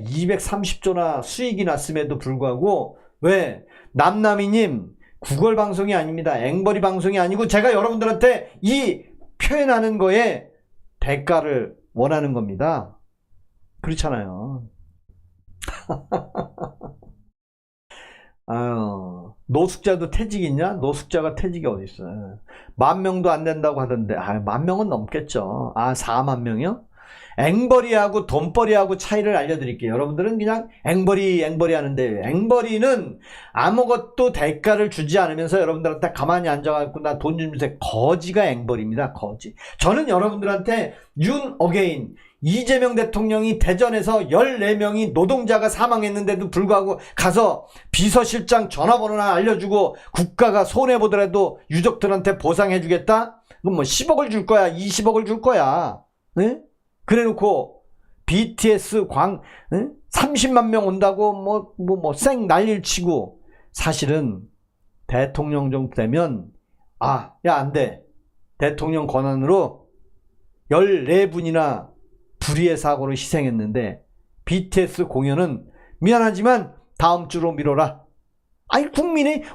230조나 수익이 났음에도 불구하고 왜 남남이님 구걸 방송이 아닙니다. 앵벌이 방송이 아니고 제가 여러분들한테 이 표현하는 거에 대가를 원하는 겁니다. 그렇잖아요. 아유, 노숙자도 퇴직 있냐? 노숙자가 퇴직이 어디 있어요? 10,000명도 안 된다고 하던데, 10,000명은 넘겠죠. 4만 명이요? 앵벌이하고 돈벌이하고 차이를 알려드릴게요. 여러분들은 그냥 앵벌이 하는데, 앵벌이는 아무것도 대가를 주지 않으면서 여러분들한테 가만히 앉아갖고 나 돈 주면서 거지가 앵벌입니다. 거지. 저는 여러분들한테 윤 어게인 이재명 대통령이 대전에서 14명이 노동자가 사망했는데도 불구하고 가서 비서실장 전화번호나 알려주고 국가가 손해보더라도 유족들한테 보상해주겠다? 그럼 뭐 10억을 줄 거야? 20억을 줄 거야? 네? 그래 놓고 BTS 30만 명 온다고 쌩 난리를 치고 사실은 대통령 정도 되면 야, 안 돼. 대통령 권한으로 14분이나 불의의 사고로 희생했는데 BTS 공연은 미안하지만 다음 주로 미뤄라. 아니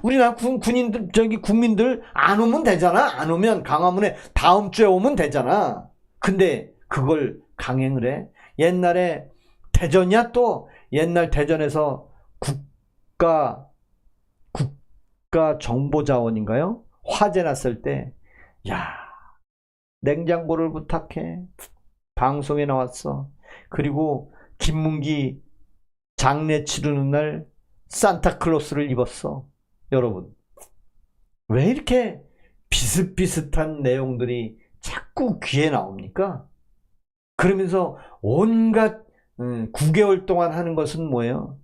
우리나라 국민들 안 오면 되잖아. 안 오면 광화문에 다음 주에 오면 되잖아. 근데 그걸 강행을 해. 옛날에 대전이야 또 옛날 대전에서 국가 정보자원인가요? 화재 났을 때 냉장고를 부탁해. 방송에 나왔어. 그리고 김문기 장례 치르는 날 산타클로스를 입었어. 여러분, 왜 이렇게 비슷비슷한 내용들이 자꾸 귀에 나옵니까? 그러면서 온갖 9개월 동안 하는 것은 뭐예요?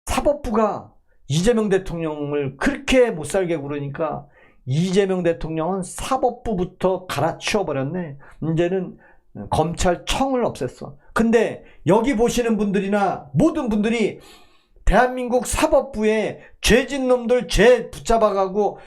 사법부가 이재명 대통령을 그렇게 못살게 굴으니까 이재명 대통령은 사법부부터 갈아치워버렸네. 이제는 검찰청을 없앴어. 근데 여기 보시는 분들이나 모든 분들이 대한민국 사법부에 죄진 놈들 죄 붙잡아가고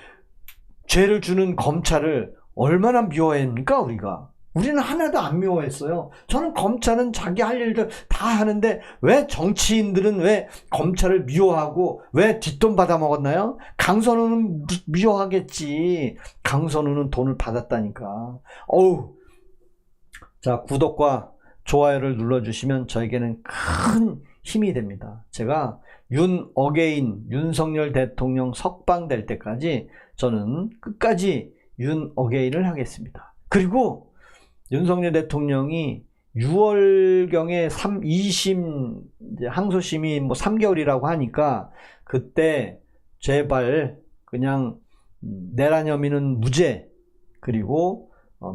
죄를 주는 검찰을 얼마나 미워합니까 우리가? 우리는 하나도 안 미워했어요. 저는 검찰은 자기 할 일들 다 하는데 왜 정치인들은 왜 검찰을 미워하고 왜 뒷돈 받아 먹었나요? 강선우는 미워하겠지. 강선우는 돈을 받았다니까. 자, 구독과 좋아요를 눌러주시면 저에게는 큰 힘이 됩니다. 제가 윤석열 대통령 석방될 때까지 저는 끝까지 윤어게인을 하겠습니다. 그리고 윤석열 대통령이 6월경에 2심 항소심이 3개월이라고 하니까 그때 제발 그냥 내란 혐의는 무죄, 그리고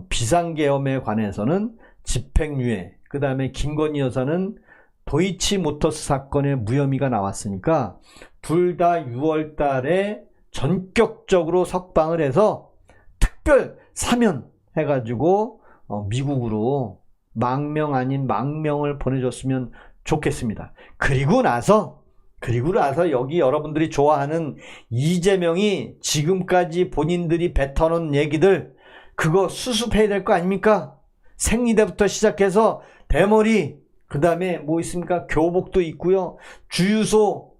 비상계엄에 관해서는 집행유예, 그 다음에 김건희 여사는 도이치모터스 사건의 무혐의가 나왔으니까 둘 다 6월 달에 전격적으로 석방을 해서 특별 사면 해가지고 미국으로 망명 아닌 망명을 보내줬으면 좋겠습니다. 그리고 나서 여기 여러분들이 좋아하는 이재명이 지금까지 본인들이 뱉어놓은 얘기들 그거 수습해야 될 거 아닙니까? 생리대부터 시작해서 대머리, 그 다음에 뭐 있습니까? 교복도 있고요. 주유소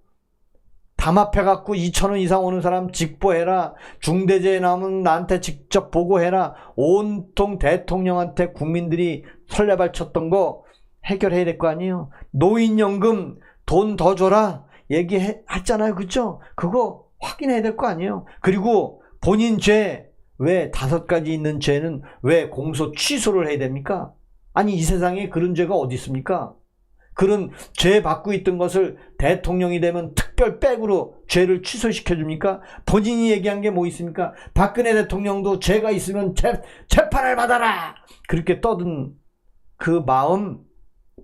담합해갖고 2,000원 이상 오는 사람 직보해라. 중대재해 나오면 나한테 직접 보고해라. 온통 대통령한테 국민들이 설레발 쳤던 거 해결해야 될 거 아니에요. 노인연금 돈 더 줘라 얘기했잖아요. 그죠? 그거 확인해야 될 거 아니에요. 그리고 본인 죄 왜 5가지 있는 죄는 왜 공소 취소를 해야 됩니까? 아니 이 세상에 그런 죄가 어디 있습니까? 그런 죄 받고 있던 것을 대통령이 되면 특별 백으로 죄를 취소시켜 줍니까? 본인이 얘기한 게 뭐 있습니까? 박근혜 대통령도 죄가 있으면 재판을 받아라 그렇게 떠든 그 마음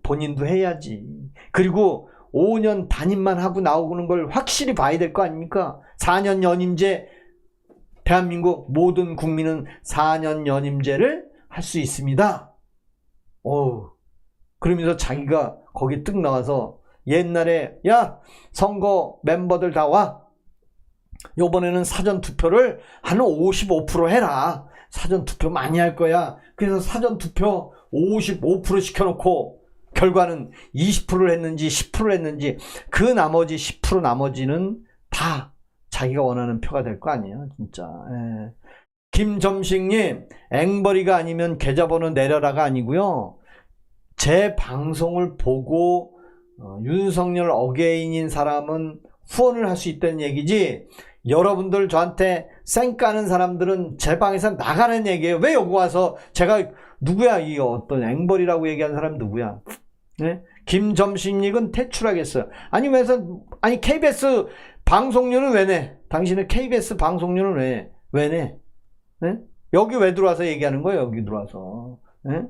본인도 해야지. 그리고 5년 단임만 하고 나오는 걸 확실히 봐야 될 거 아닙니까? 4년 연임제, 대한민국 모든 국민은 4년 연임제를 할 수 있습니다. 그러면서 자기가 거기 뜩 나와서 옛날에 야 선거 멤버들 다 와, 요번에는 사전투표를 한 55% 해라. 사전투표 많이 할 거야. 그래서 사전투표 55% 시켜놓고 결과는 20%를 했는지 10%를 했는지 그 나머지 10% 나머지는 다 자기가 원하는 표가 될 거 아니에요. 진짜. 예. 김점식님, 앵벌이가 아니면 계좌번호 내려라가 아니고요. 제 방송을 보고 윤석열 어게인인 사람은 후원을 할 수 있다는 얘기지, 여러분들 저한테 쌩까는 사람들은 제 방에서 나가는 얘기예요. 왜 여기 와서 제가 누구야, 이 어떤 앵벌이라고 얘기하는 사람이 누구야? 네? 김점식님은 퇴출하겠어요. 아니 KBS 방송료는 왜 내? 당신은 KBS 방송료는 왜 내? 네? 여기 왜 들어와서 얘기하는 거예요? 여기 들어와서. 네?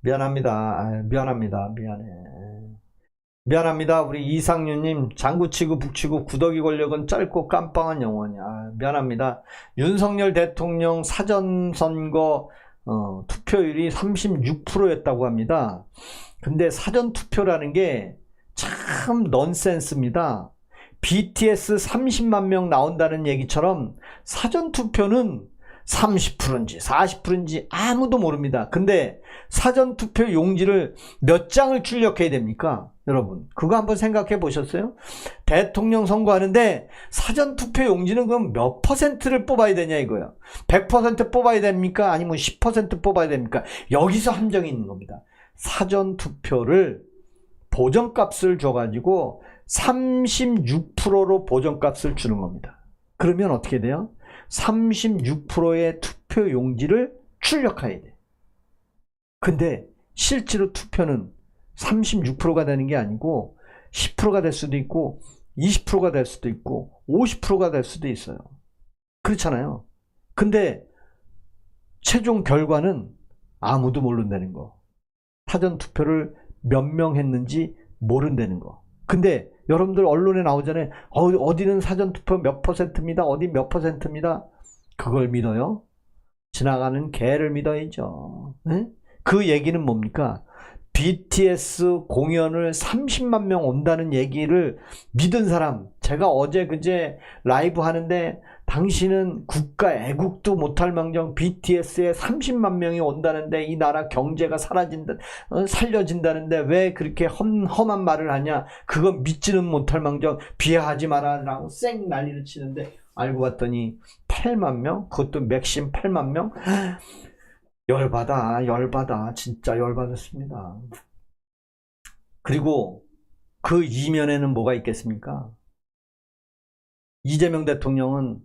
미안합니다. 미안합니다. 우리 이상윤님, 장구치고 북치고 구더기 권력은 짧고 깜빵한 영혼이야. 미안합니다. 윤석열 대통령 사전선거 투표율이 36%였다고 합니다. 근데 사전투표라는 게 참 넌센스입니다. BTS 30만 명 나온다는 얘기처럼 사전투표는 30%인지 40%인지 아무도 모릅니다. 근데 사전투표 용지를 몇 장을 출력해야 됩니까? 여러분, 그거 한번 생각해 보셨어요? 대통령 선거하는데 사전투표 용지는 그럼 몇 %를 뽑아야 되냐 이거야. 100% 뽑아야 됩니까? 아니면 10% 뽑아야 됩니까? 여기서 함정이 있는 겁니다. 사전투표를 보정값을 줘가지고 36%로 보정값을 주는 겁니다. 그러면 어떻게 돼요? 36%의 투표 용지를 출력해야 돼. 근데 실제로 투표는 36%가 되는 게 아니고 10%가 될 수도 있고 20%가 될 수도 있고 50%가 될 수도 있어요. 그렇잖아요. 근데 최종 결과는 아무도 모른다는 거. 사전 투표를 몇 명 했는지 모른다는 거. 근데 여러분들 언론에 나오잖아요. 어디는 사전투표 몇 %입니다. 어디 몇 %입니다. 그걸 믿어요? 지나가는 개를 믿어야죠. 네? 그 얘기는 뭡니까? BTS 공연을 30만 명 온다는 얘기를 믿은 사람, 제가 어제 그제 라이브 하는데 당신은 국가 애국도 못할 망정 BTS에 30만 명이 온다는데 이 나라 경제가 살려진다는데 왜 그렇게 험한 말을 하냐, 그거 믿지는 못할 망정 비하하지 마라 라고 쌩 난리를 치는데 알고 봤더니 8만 명? 그것도 맥심 8만 명? 열받아. 진짜 열받았습니다. 그리고 그 이면에는 뭐가 있겠습니까? 이재명 대통령은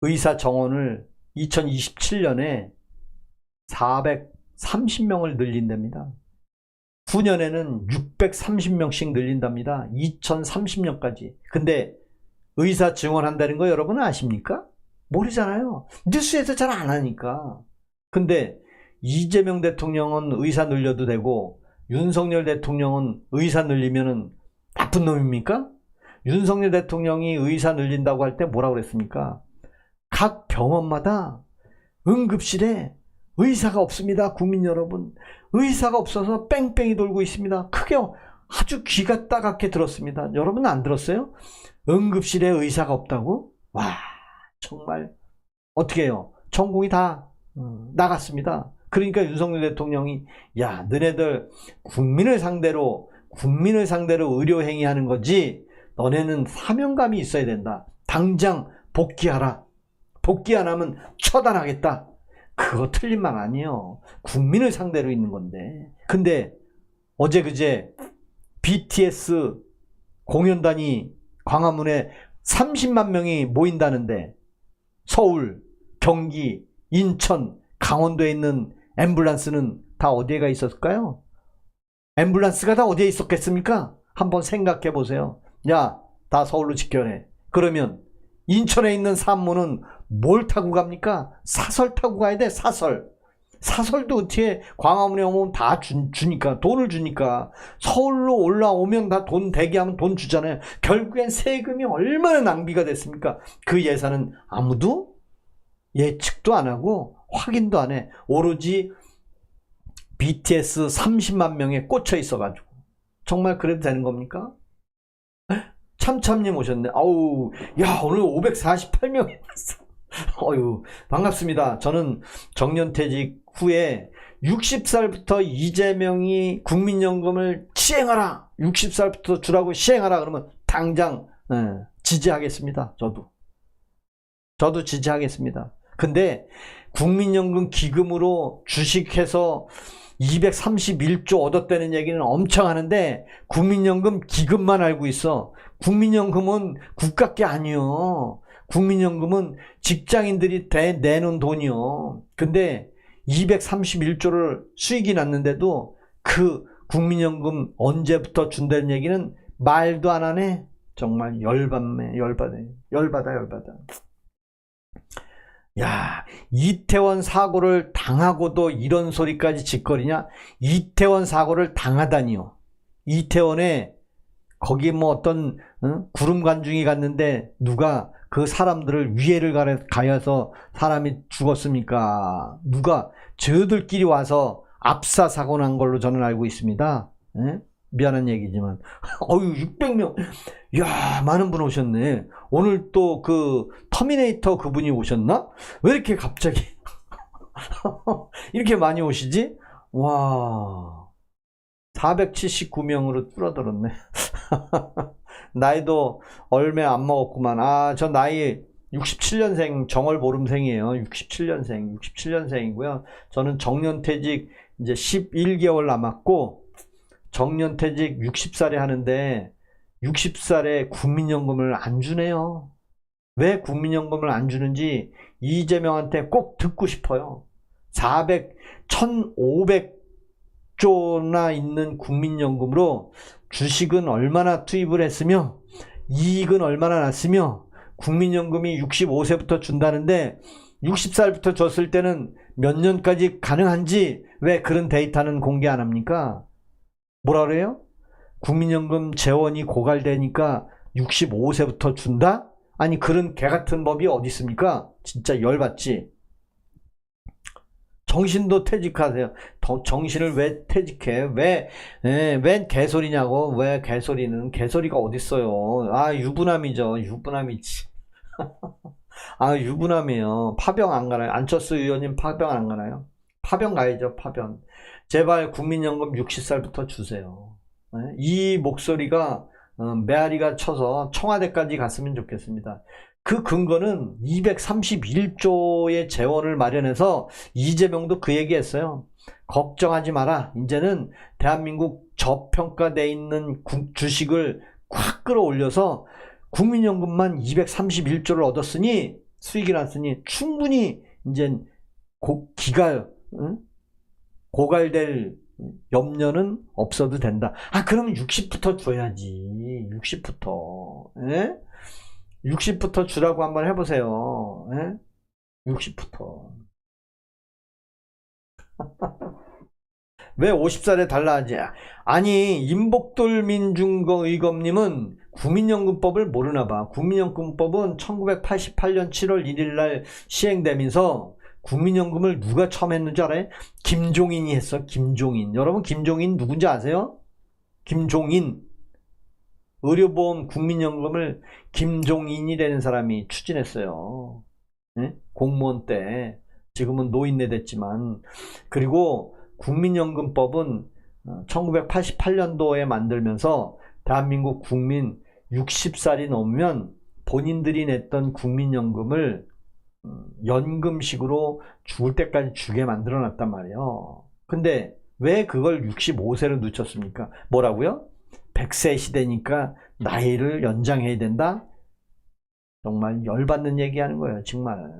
의사 정원을 2027년에 430명을 늘린답니다. 9년에는 630명씩 늘린답니다. 2030년까지. 근데 의사 증원한다는 거 여러분 아십니까? 모르잖아요. 뉴스에서 잘 안 하니까. 근데 이재명 대통령은 의사 늘려도 되고 윤석열 대통령은 의사 늘리면은 나쁜 놈입니까? 윤석열 대통령이 의사 늘린다고 할 때 뭐라고 그랬습니까? 각 병원마다 응급실에 의사가 없습니다. 국민 여러분, 의사가 없어서 뺑뺑이 돌고 있습니다. 크게 아주 귀가 따갑게 들었습니다. 여러분 안 들었어요? 응급실에 의사가 없다고? 와, 정말 어떻게 해요? 전공이 다 나갔습니다. 그러니까 윤석열 대통령이 야, 너네들 국민을 상대로 의료행위 하는 거지, 너네는 사명감이 있어야 된다. 당장 복귀하라. 복귀 안 하면 처단하겠다. 그거 틀린 말 아니에요. 국민을 상대로 있는 건데. 근데 어제 그제 BTS 공연단이 광화문에 30만 명이 모인다는데 서울, 경기, 인천, 강원도에 있는 앰뷸런스는 다 어디에 가 있었을까요? 앰뷸런스가 다 어디에 있었겠습니까? 한번 생각해 보세요. 야, 다 서울로 직결해. 그러면 인천에 있는 산모는 뭘 타고 갑니까? 사설 타고 가야 돼. 사설도 어떻게 광화문에 오면 다 주니까, 돈을 주니까. 서울로 올라오면 다 돈 대기하면 돈 주잖아요. 결국엔 세금이 얼마나 낭비가 됐습니까? 그 예산은 아무도 예측도 안 하고 확인도 안 해. 오로지 BTS 30만 명에 꽂혀 있어가지고. 정말 그래도 되는 겁니까? 참참님 오셨네. 아우, 야, 오늘 548명이 왔어. 어유 반갑습니다. 저는 정년퇴직 후에 60살부터 이재명이 국민연금을 시행하라. 60살부터 주라고 시행하라. 그러면 당장 지지하겠습니다. 저도 지지하겠습니다. 근데 국민연금 기금으로 주식해서 231조 얻었다는 얘기는 엄청 하는데 국민연금 기금만 알고 있어. 국민연금은 국가 게 아니요. 국민연금은 직장인들이 내놓은 돈이요. 근데 231조를 수익이 났는데도 그 국민연금 언제부터 준다는 얘기는 말도 안 하네. 정말 열받아. 야, 이태원 사고를 당하고도 이런 소리까지 짓거리냐? 이태원 사고를 당하다니요. 이태원에 거기 뭐 어떤 구름 관중이 갔는데 누가 그 사람들을 위해를 가해서 사람이 죽었습니까? 누가 저들끼리 와서 압사 사고 난 걸로 저는 알고 있습니다. 에? 미안한 얘기지만 어유 600명. 야, 많은 분 오셨네. 오늘 또 그 터미네이터 그분이 오셨나? 왜 이렇게 갑자기 이렇게 많이 오시지? 와, 479명으로 줄어들었네. 나이도 얼마 안 먹었구만. 아, 저 나이 67년생 정월보름생이에요. 67년생이고요. 저는 정년퇴직 이제 11개월 남았고 정년퇴직 60살에 하는데 60살에 국민연금을 안 주네요. 왜 국민연금을 안 주는지 이재명한테 꼭 듣고 싶어요. 1500조나 있는 국민연금으로 주식은 얼마나 투입을 했으며 이익은 얼마나 났으며 국민연금이 65세부터 준다는데 60살부터 줬을 때는 몇 년까지 가능한지 왜 그런 데이터는 공개 안 합니까? 뭐라 그래요? 국민연금 재원이 고갈되니까 65세부터 준다? 아니 그런 개같은 법이 어디 있습니까? 진짜 열받지. 정신도 퇴직하세요. 정신을 왜 퇴직해? 왜 개소리냐고. 왜 개소리가 어딨어요. 아, 유부남이죠. 유부남이지. 아, 유부남이에요. 파병 안 가나요? 안철수 의원님 파병 안 가나요? 파병 가야죠. 파병. 제발 국민연금 60살부터 주세요. 이 목소리가 메아리가 쳐서 청와대까지 갔으면 좋겠습니다. 그 근거는 231조의 재원을 마련해서 이재명도 그 얘기했어요. 걱정하지 마라. 이제는 대한민국 저평가돼 있는 주식을 확 끌어올려서 국민연금만 231조를 얻었으니 수익이 났으니 충분히 이제 고갈될 염려는 없어도 된다. 아, 그러면 60부터 줘야지. 60부터. 예? 60부터 주라고 한번 해보세요. 예? 60부터. 왜 50살에 달라 하지? 아니, 임복돌 민중의검님은 국민연금법을 모르나 봐. 국민연금법은 1988년 7월 1일 날 시행되면서 국민연금을 누가 처음 했는지 알아요? 김종인이 했어. 김종인. 여러분 김종인 누군지 아세요? 김종인. 의료보험 국민연금을 김종인이라는 사람이 추진했어요. 네? 공무원 때. 지금은 노인네 됐지만. 그리고 국민연금법은 1988년도에 만들면서 대한민국 국민 60살이 넘으면 본인들이 냈던 국민연금을 연금식으로 죽을 때까지 주게 만들어 놨단 말이에요. 근데 왜 그걸 65세로 늦췄습니까? 뭐라고요? 100세 시대니까 나이를 연장해야 된다? 정말 열받는 얘기 하는 거예요. 정말.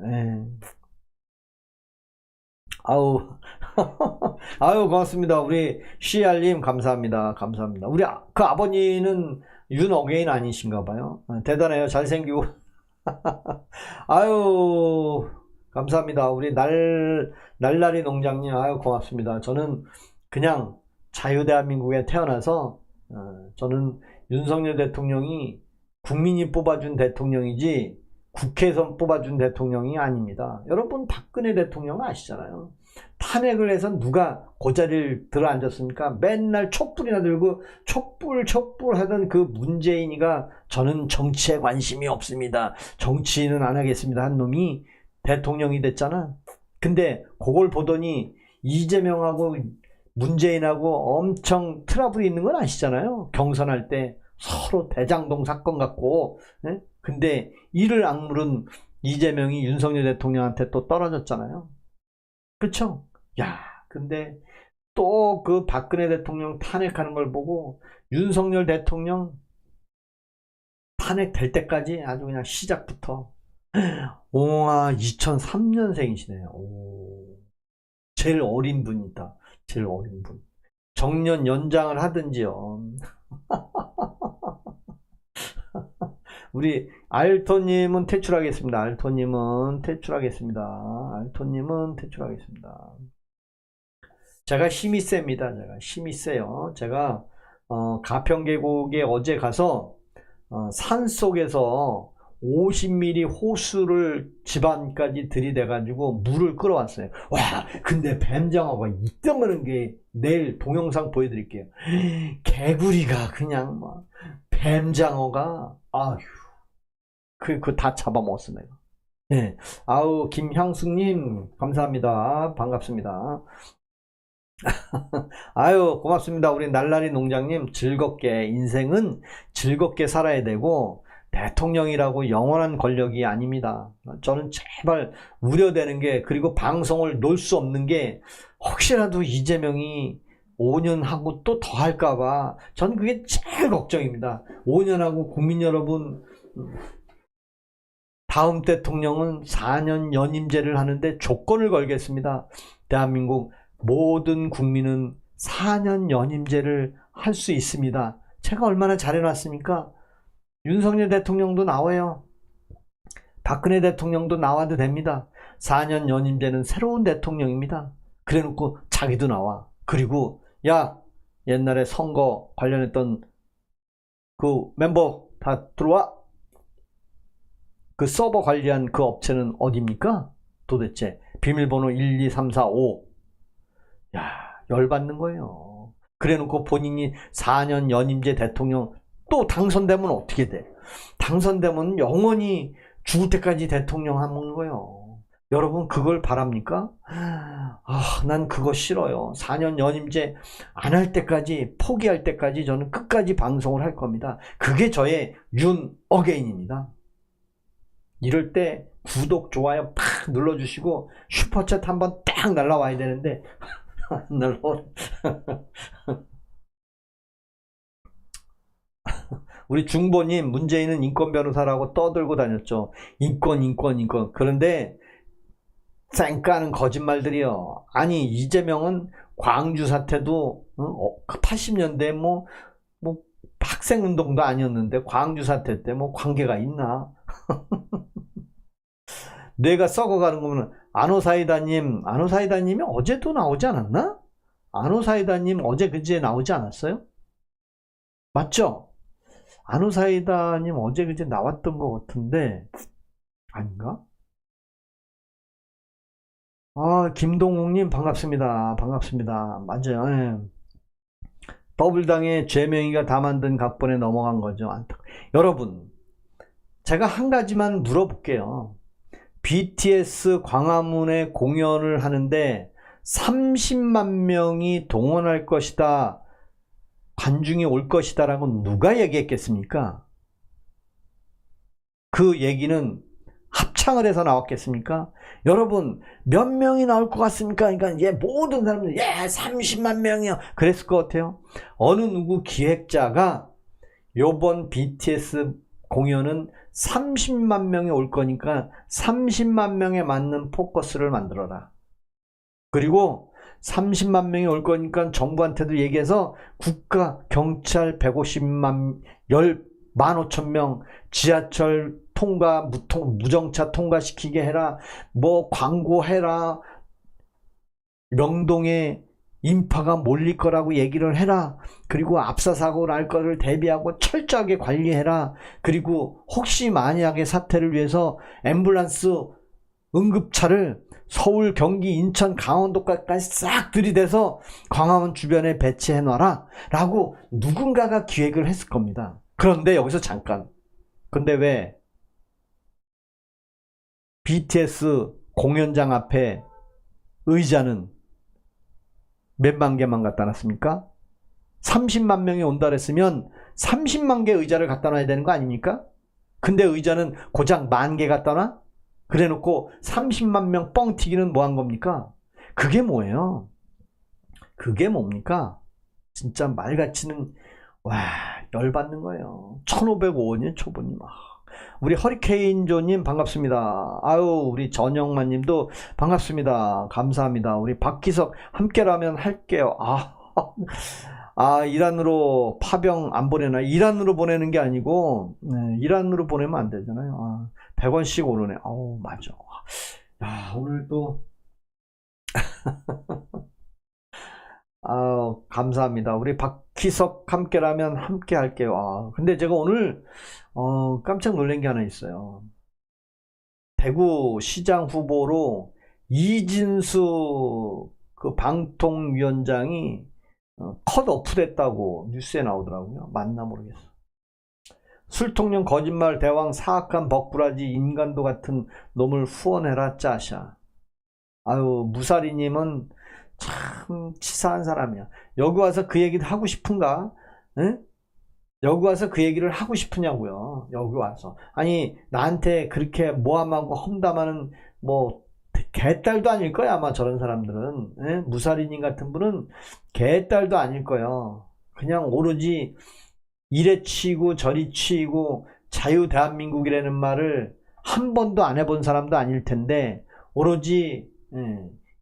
아우 아유 고맙습니다. 우리 CR님 감사합니다. 감사합니다. 우리 그 아버님은 윤어게인 아니신가 봐요. 대단해요. 잘생기고. 아유 감사합니다. 우리 날라리 농장님 아유 고맙습니다. 저는 그냥 자유대한민국에 태어나서 저는 윤석열 대통령이 국민이 뽑아준 대통령이지 국회에서 뽑아준 대통령이 아닙니다. 여러분 박근혜 대통령 아시잖아요. 탄핵을 해서 누가 그 자리를 들어 앉았습니까? 맨날 촛불이나 들고 촛불 하던 그 문재인이가 저는 정치에 관심이 없습니다. 정치는 안 하겠습니다 한 놈이 대통령이 됐잖아. 근데 그걸 보더니 이재명하고 문재인하고 엄청 트러블이 있는 건 아시잖아요. 경선할 때 서로 대장동 사건 같고. 네? 근데 이를 악물은 이재명이 윤석열 대통령한테 또 떨어졌잖아요. 그쵸? 야, 근데 또 그 박근혜 대통령 탄핵하는 걸 보고 윤석열 대통령 탄핵될 때까지 아주 그냥 시작부터 와 2003년생이시네요. 오, 제일 어린 분이다. 제일 어린 분. 정년 연장을 하든지요. 우리 알토님은 퇴출하겠습니다. 알토님은 퇴출하겠습니다. 알토님은 퇴출하겠습니다. 제가 힘이 셉니다. 제가 힘이 세요. 제가 가평계곡에 어제 가서 산 속에서 50mm 호수를 집안까지 들이대가지고 물을 끌어왔어요. 와, 근데 뱀장어가 이따만한 게 내일 동영상 보여드릴게요. 개구리가 그냥 막 뱀장어가 아휴, 그 다 잡아먹었어 내가. 네. 아우 김형숙님 감사합니다. 반갑습니다. 아유 고맙습니다. 우리 날라리 농장님 즐겁게 인생은 즐겁게 살아야 되고 대통령이라고 영원한 권력이 아닙니다. 저는 제발 우려되는 게 그리고 방송을 놓을 수 없는 게 혹시라도 이재명이 5년 하고 또 더 할까봐 저는 그게 제일 걱정입니다. 5년 하고 국민 여러분 다음 대통령은 4년 연임제를 하는데 조건을 걸겠습니다. 대한민국 모든 국민은 4년 연임제를 할 수 있습니다. 제가 얼마나 잘해놨습니까? 윤석열 대통령도 나와요. 박근혜 대통령도 나와도 됩니다. 4년 연임제는 새로운 대통령입니다. 그래놓고 자기도 나와. 그리고 야 옛날에 선거 관련했던 그 멤버 다 들어와. 그 서버 관리한 그 업체는 어디입니까? 도대체 비밀번호 1, 2, 3, 4, 5. 야, 열받는 거예요. 그래놓고 본인이 4년 연임제 대통령 또 당선되면 어떻게 돼? 당선되면 영원히 죽을 때까지 대통령 하는 거예요. 여러분 그걸 바랍니까? 난 그거 싫어요. 4년 연임제 안 할 때까지 포기할 때까지 저는 끝까지 방송을 할 겁니다. 그게 저의 윤 어게인입니다. 이럴 때 구독, 좋아요 팍 눌러주시고 슈퍼챗 한번 딱 날라와야 되는데 날라와. 우리 중보님 문재인은 인권 변호사라고 떠들고 다녔죠. 인권. 그런데 쌩까는 거짓말들이요. 아니 이재명은 광주 사태도 80년대 뭐 학생운동도 아니었는데 광주 사태 때 뭐 관계가 있나? 뇌가 썩어가는 거면 안호사이다님이 어제도 나오지 않았나? 안호사이다님 어제 그제 나오지 않았어요? 맞죠? 안호사이다님 어제 그제 나왔던 것 같은데 아닌가? 김동욱님 반갑습니다. 맞아요. 네. 더블당의 죄명이가 다 만든 각본에 넘어간 거죠. 여러분 제가 한 가지만 물어볼게요. BTS 광화문에 공연을 하는데 30만 명이 동원할 것이다. 관중이 올 것이다 라고 누가 얘기했겠습니까? 그 얘기는 합창을 해서 나왔겠습니까? 여러분 몇 명이 나올 것 같습니까? 그러니까 모든 사람들이 30만 명이요 그랬을 것 같아요. 어느 누구 기획자가 요번 BTS 공연은 30만 명이 올 거니까 30만 명에 맞는 포커스를 만들어라. 그리고 30만 명이 올 거니까 정부한테도 얘기해서 국가 경찰 150만 15,000명 지하철 통과 무정차 통과시키게 해라. 뭐 광고해라. 명동에 인파가 몰릴 거라고 얘기를 해라. 그리고 압사사고 날 거를 대비하고 철저하게 관리해라. 그리고 혹시 만약의 사태를 위해서 앰뷸런스 응급차를 서울, 경기, 인천, 강원도까지 싹 들이대서 광화문 주변에 배치해 놔라 라고 누군가가 기획을 했을 겁니다. 그런데 여기서 잠깐, 근데 왜 BTS 공연장 앞에 의자는 몇만 개만 갖다 놨습니까? 30만 명이 온다 그랬으면 30만 개 의자를 갖다 놔야 되는 거 아닙니까? 근데 의자는 고작 10,000개 갖다 놔? 그래 놓고 30만 명 뻥튀기는 뭐 한 겁니까? 그게 뭐예요? 그게 뭡니까? 진짜 말같이는 와 열받는 거예요. 1505년 초보님. 우리 허리케인조님 반갑습니다. 아유 우리 전영만님도 반갑습니다. 감사합니다. 우리 박기석 함께라면 할게요. 이란으로 파병 안 보내나? 이란으로 보내는 게 아니고 이란으로 보내면 안 되잖아요. 100원씩 오르네. 맞아. 야, 오늘 또 감사합니다. 우리 박기석 함께라면 함께 할게요. 근데 제가 오늘 깜짝 놀란 게 하나 있어요. 대구시장 후보로 이진수 그 방통위원장이 컷오프 됐다고 뉴스에 나오더라고요. 맞나 모르겠어. 술통령 거짓말 대왕 사악한 벅구라지 인간도 같은 놈을 후원해라 짜샤. 아유 무사리님은 참 치사한 사람이야. 여기 와서 그 얘기를 하고 싶은가? 에? 여기 와서 그 얘기를 하고 싶으냐고요. 여기 와서. 아니 나한테 그렇게 모함하고 험담하는 뭐 개딸도 아닐 거야 아마 저런 사람들은. 에? 무사리님 같은 분은 개딸도 아닐 거예요. 그냥 오로지 이래 치고 저리 치고 자유 대한민국이라는 말을 한 번도 안 해본 사람도 아닐 텐데 오로지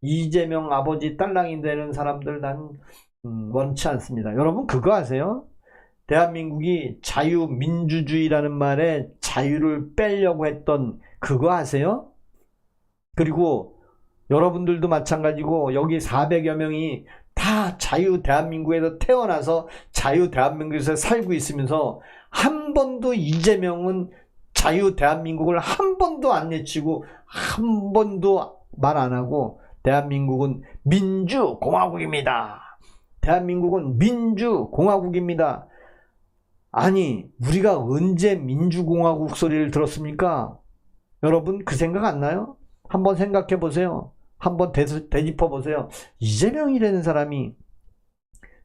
이재명 아버지 딸랑이 되는 사람들 난 원치 않습니다. 여러분 그거 아세요? 대한민국이 자유민주주의라는 말에 자유를 빼려고 했던 그거 아세요? 그리고 여러분들도 마찬가지고 여기 400여 명이 다 자유 대한민국에서 태어나서 자유 대한민국에서 살고 있으면서 한 번도 이재명은 자유 대한민국을 한 번도 안 내치고 한 번도 말 안 하고 대한민국은 민주공화국입니다. 대한민국은 민주공화국입니다. 아니 우리가 언제 민주공화국 소리를 들었습니까? 여러분 그 생각 안 나요? 한번 생각해 보세요. 한번 되짚어 보세요. 이재명이라는 사람이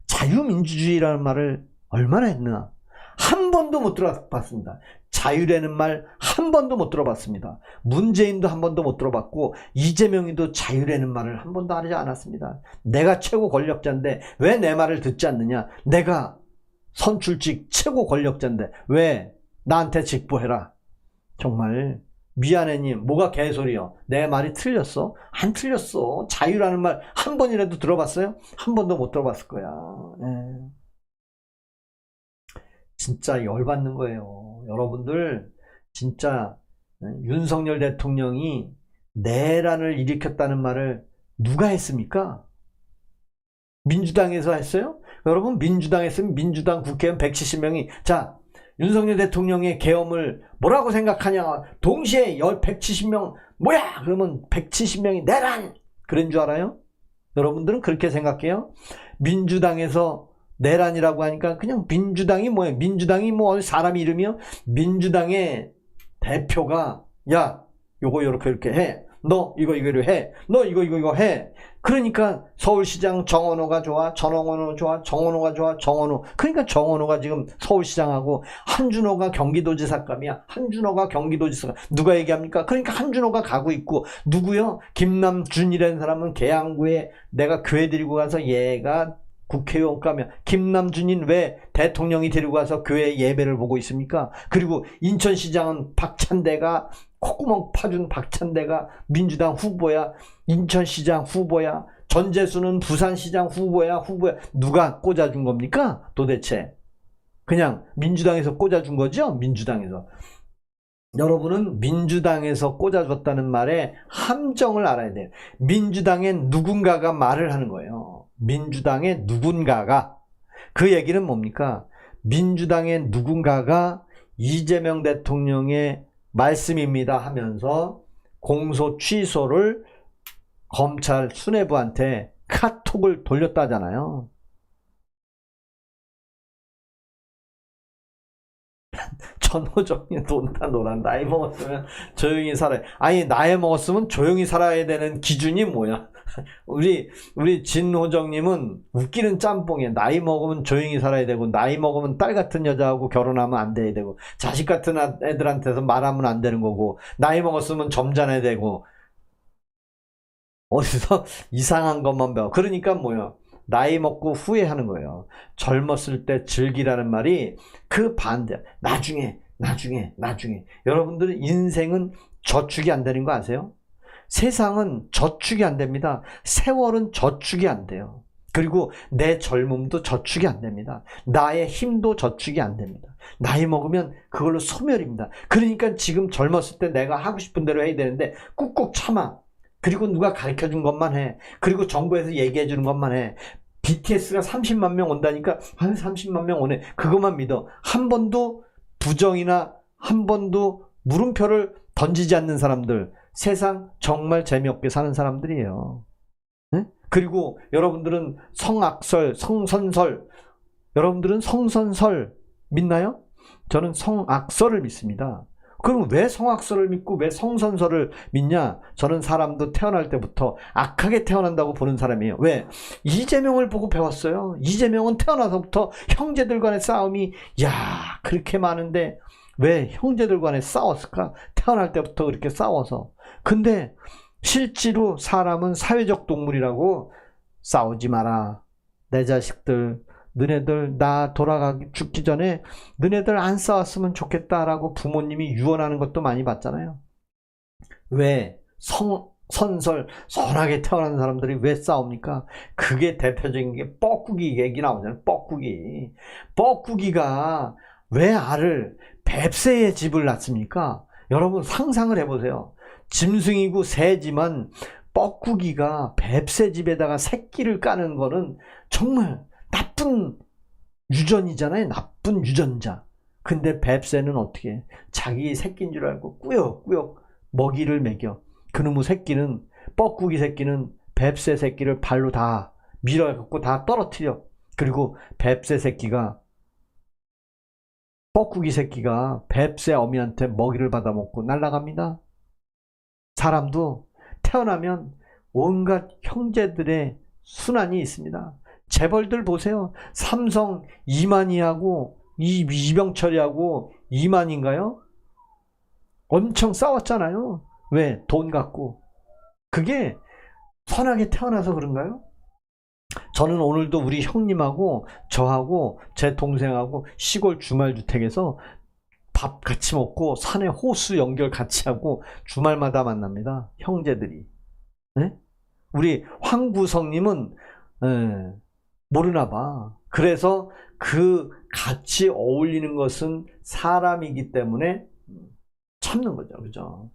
자유민주주의라는 말을 얼마나 했나? 한 번도 못 들어봤습니다. 자유라는 말 한 번도 못 들어봤습니다. 문재인도 한 번도 못 들어봤고 이재명이도 자유라는 말을 한 번도 하지 않았습니다. 내가 최고 권력자인데 왜 내 말을 듣지 않느냐? 내가 선출직 최고 권력자인데 왜 나한테 직보해라? 정말 미안해님 뭐가 개소리요? 내 말이 틀렸어? 안 틀렸어. 자유라는 말 한 번이라도 들어봤어요? 한 번도 못 들어봤을 거야. 진짜 열받는 거예요. 여러분들 진짜 윤석열 대통령이 내란을 일으켰다는 말을 누가 했습니까? 민주당에서 했어요? 여러분 민주당 했으면 민주당 국회의원 170명이 자 윤석열 대통령의 계엄을 뭐라고 생각하냐 동시에 170명 뭐야 그러면 170명이 내란 그런 줄 알아요? 여러분들은 그렇게 생각해요? 민주당에서 내란이라고 하니까 그냥 민주당이 뭐예요? 민주당이 뭐 사람 이름이요? 민주당의 대표가 야 요거 요렇게 이렇게 해. 너 이거 해. 너 이거 해. 그러니까 서울시장 정원호가 좋아. 전원호 좋아. 정원호가 좋아. 정원호. 그러니까 정원호가 지금 서울시장하고 한준호가 경기도지사감이야. 한준호가 경기도지사. 누가 얘기합니까? 그러니까 한준호가 가고 있고 누구요? 김남준이라는 사람은 계양구에 내가 교회 데리고 가서 얘가 국회의원 가면 김남준인 왜 대통령이 데리고 가서 교회 예배를 보고 있습니까? 그리고 인천시장은 박찬대가 콧구멍 파준 박찬대가 민주당 후보야. 인천시장 후보야. 전재수는 부산시장 후보야. 누가 꽂아준 겁니까? 도대체 그냥 민주당에서 꽂아준 거죠? 민주당에서. 여러분은 민주당에서 꽂아줬다는 말에 함정을 알아야 돼요. 민주당의 누군가가 말을 하는 거예요. 민주당의 누군가가. 그 얘기는 뭡니까? 민주당의 누군가가 이재명 대통령의 말씀입니다 하면서 공소 취소를 검찰 수뇌부한테 카톡을 돌렸다잖아요. 전호정이 논다 놀아. 나이 먹었으면 조용히 살아야. 아니 나이 먹었으면 조용히 살아야 되는 기준이 뭐야? 우리 진호정님은 웃기는 짬뽕이야. 나이 먹으면 조용히 살아야 되고, 나이 먹으면 딸 같은 여자하고 결혼하면 안 돼야 되고, 자식 같은 애들한테서 말하면 안 되는 거고, 나이 먹었으면 점잖아야 되고, 어디서 이상한 것만 배워. 그러니까 뭐야? 나이 먹고 후회하는 거예요. 젊었을 때 즐기라는 말이 그 반대. 나중에. 여러분들은 인생은 저축이 안 되는 거 아세요? 세상은 저축이 안 됩니다. 세월은 저축이 안 돼요. 그리고 내 젊음도 저축이 안 됩니다. 나의 힘도 저축이 안 됩니다. 나이 먹으면 그걸로 소멸입니다. 그러니까 지금 젊었을 때 내가 하고 싶은 대로 해야 되는데 꾹꾹 참아. 그리고 누가 가르쳐준 것만 해. 그리고 정부에서 얘기해주는 것만 해. BTS가 30만 명 온다니까 30만 명 오네. 그것만 믿어. 한 번도 부정이나 한 번도 물음표를 던지지 않는 사람들, 세상 정말 재미없게 사는 사람들이에요. 네? 그리고 여러분들은 성악설, 성선설, 여러분들은 성선설 믿나요? 저는 성악설을 믿습니다. 그럼 왜 성악설을 믿고 왜 성선설을 믿냐? 저는 사람도 태어날 때부터 악하게 태어난다고 보는 사람이에요. 왜? 이재명을 보고 배웠어요. 이재명은 태어나서부터 형제들 간의 싸움이 그렇게 많은데 왜 형제들 간에 싸웠을까? 태어날 때부터 그렇게 싸워서. 근데 실제로 사람은 사회적 동물이라고. 싸우지 마라. 내 자식들, 너네들 나 죽기 전에 너네들 안 싸웠으면 좋겠다라고 부모님이 유언하는 것도 많이 봤잖아요. 왜? 선설, 선하게 태어난 사람들이 왜 싸웁니까? 그게 대표적인 게 뻐꾸기 얘기 나오잖아요. 뻐꾸기가 왜 알을 뱁새의 집을 낳습니까? 여러분 상상을 해보세요. 짐승이고 새지만 뻐꾸기가 뱁새 집에다가 새끼를 까는 거는 정말 나쁜 유전이잖아요. 나쁜 유전자. 근데 뱁새는 어떻게 해? 자기 새끼인 줄 알고 꾸역꾸역 먹이를 먹여. 그놈의 새끼는, 뻐꾸기 새끼는 뱁새 새끼를 발로 다 밀어갖고 다 떨어뜨려. 그리고 뱁새 새끼가, 뻐꾸기 새끼가 뱁새 어미한테 먹이를 받아먹고 날아갑니다. 사람도 태어나면 온갖 형제들의 순환이 있습니다. 재벌들 보세요. 삼성 이만희하고 이병철이하고 이만인가요? 엄청 싸웠잖아요. 왜? 돈 갖고. 그게 선하게 태어나서 그런가요? 저는 오늘도 우리 형님하고 저하고 제 동생하고 시골 주말주택에서 밥 같이 먹고 산에 호수 연결 같이 하고 주말마다 만납니다. 형제들이. 네? 우리 황구성님은 모르나 봐. 그래서 그 같이 어울리는 것은 사람이기 때문에 참는 거죠. 그죠?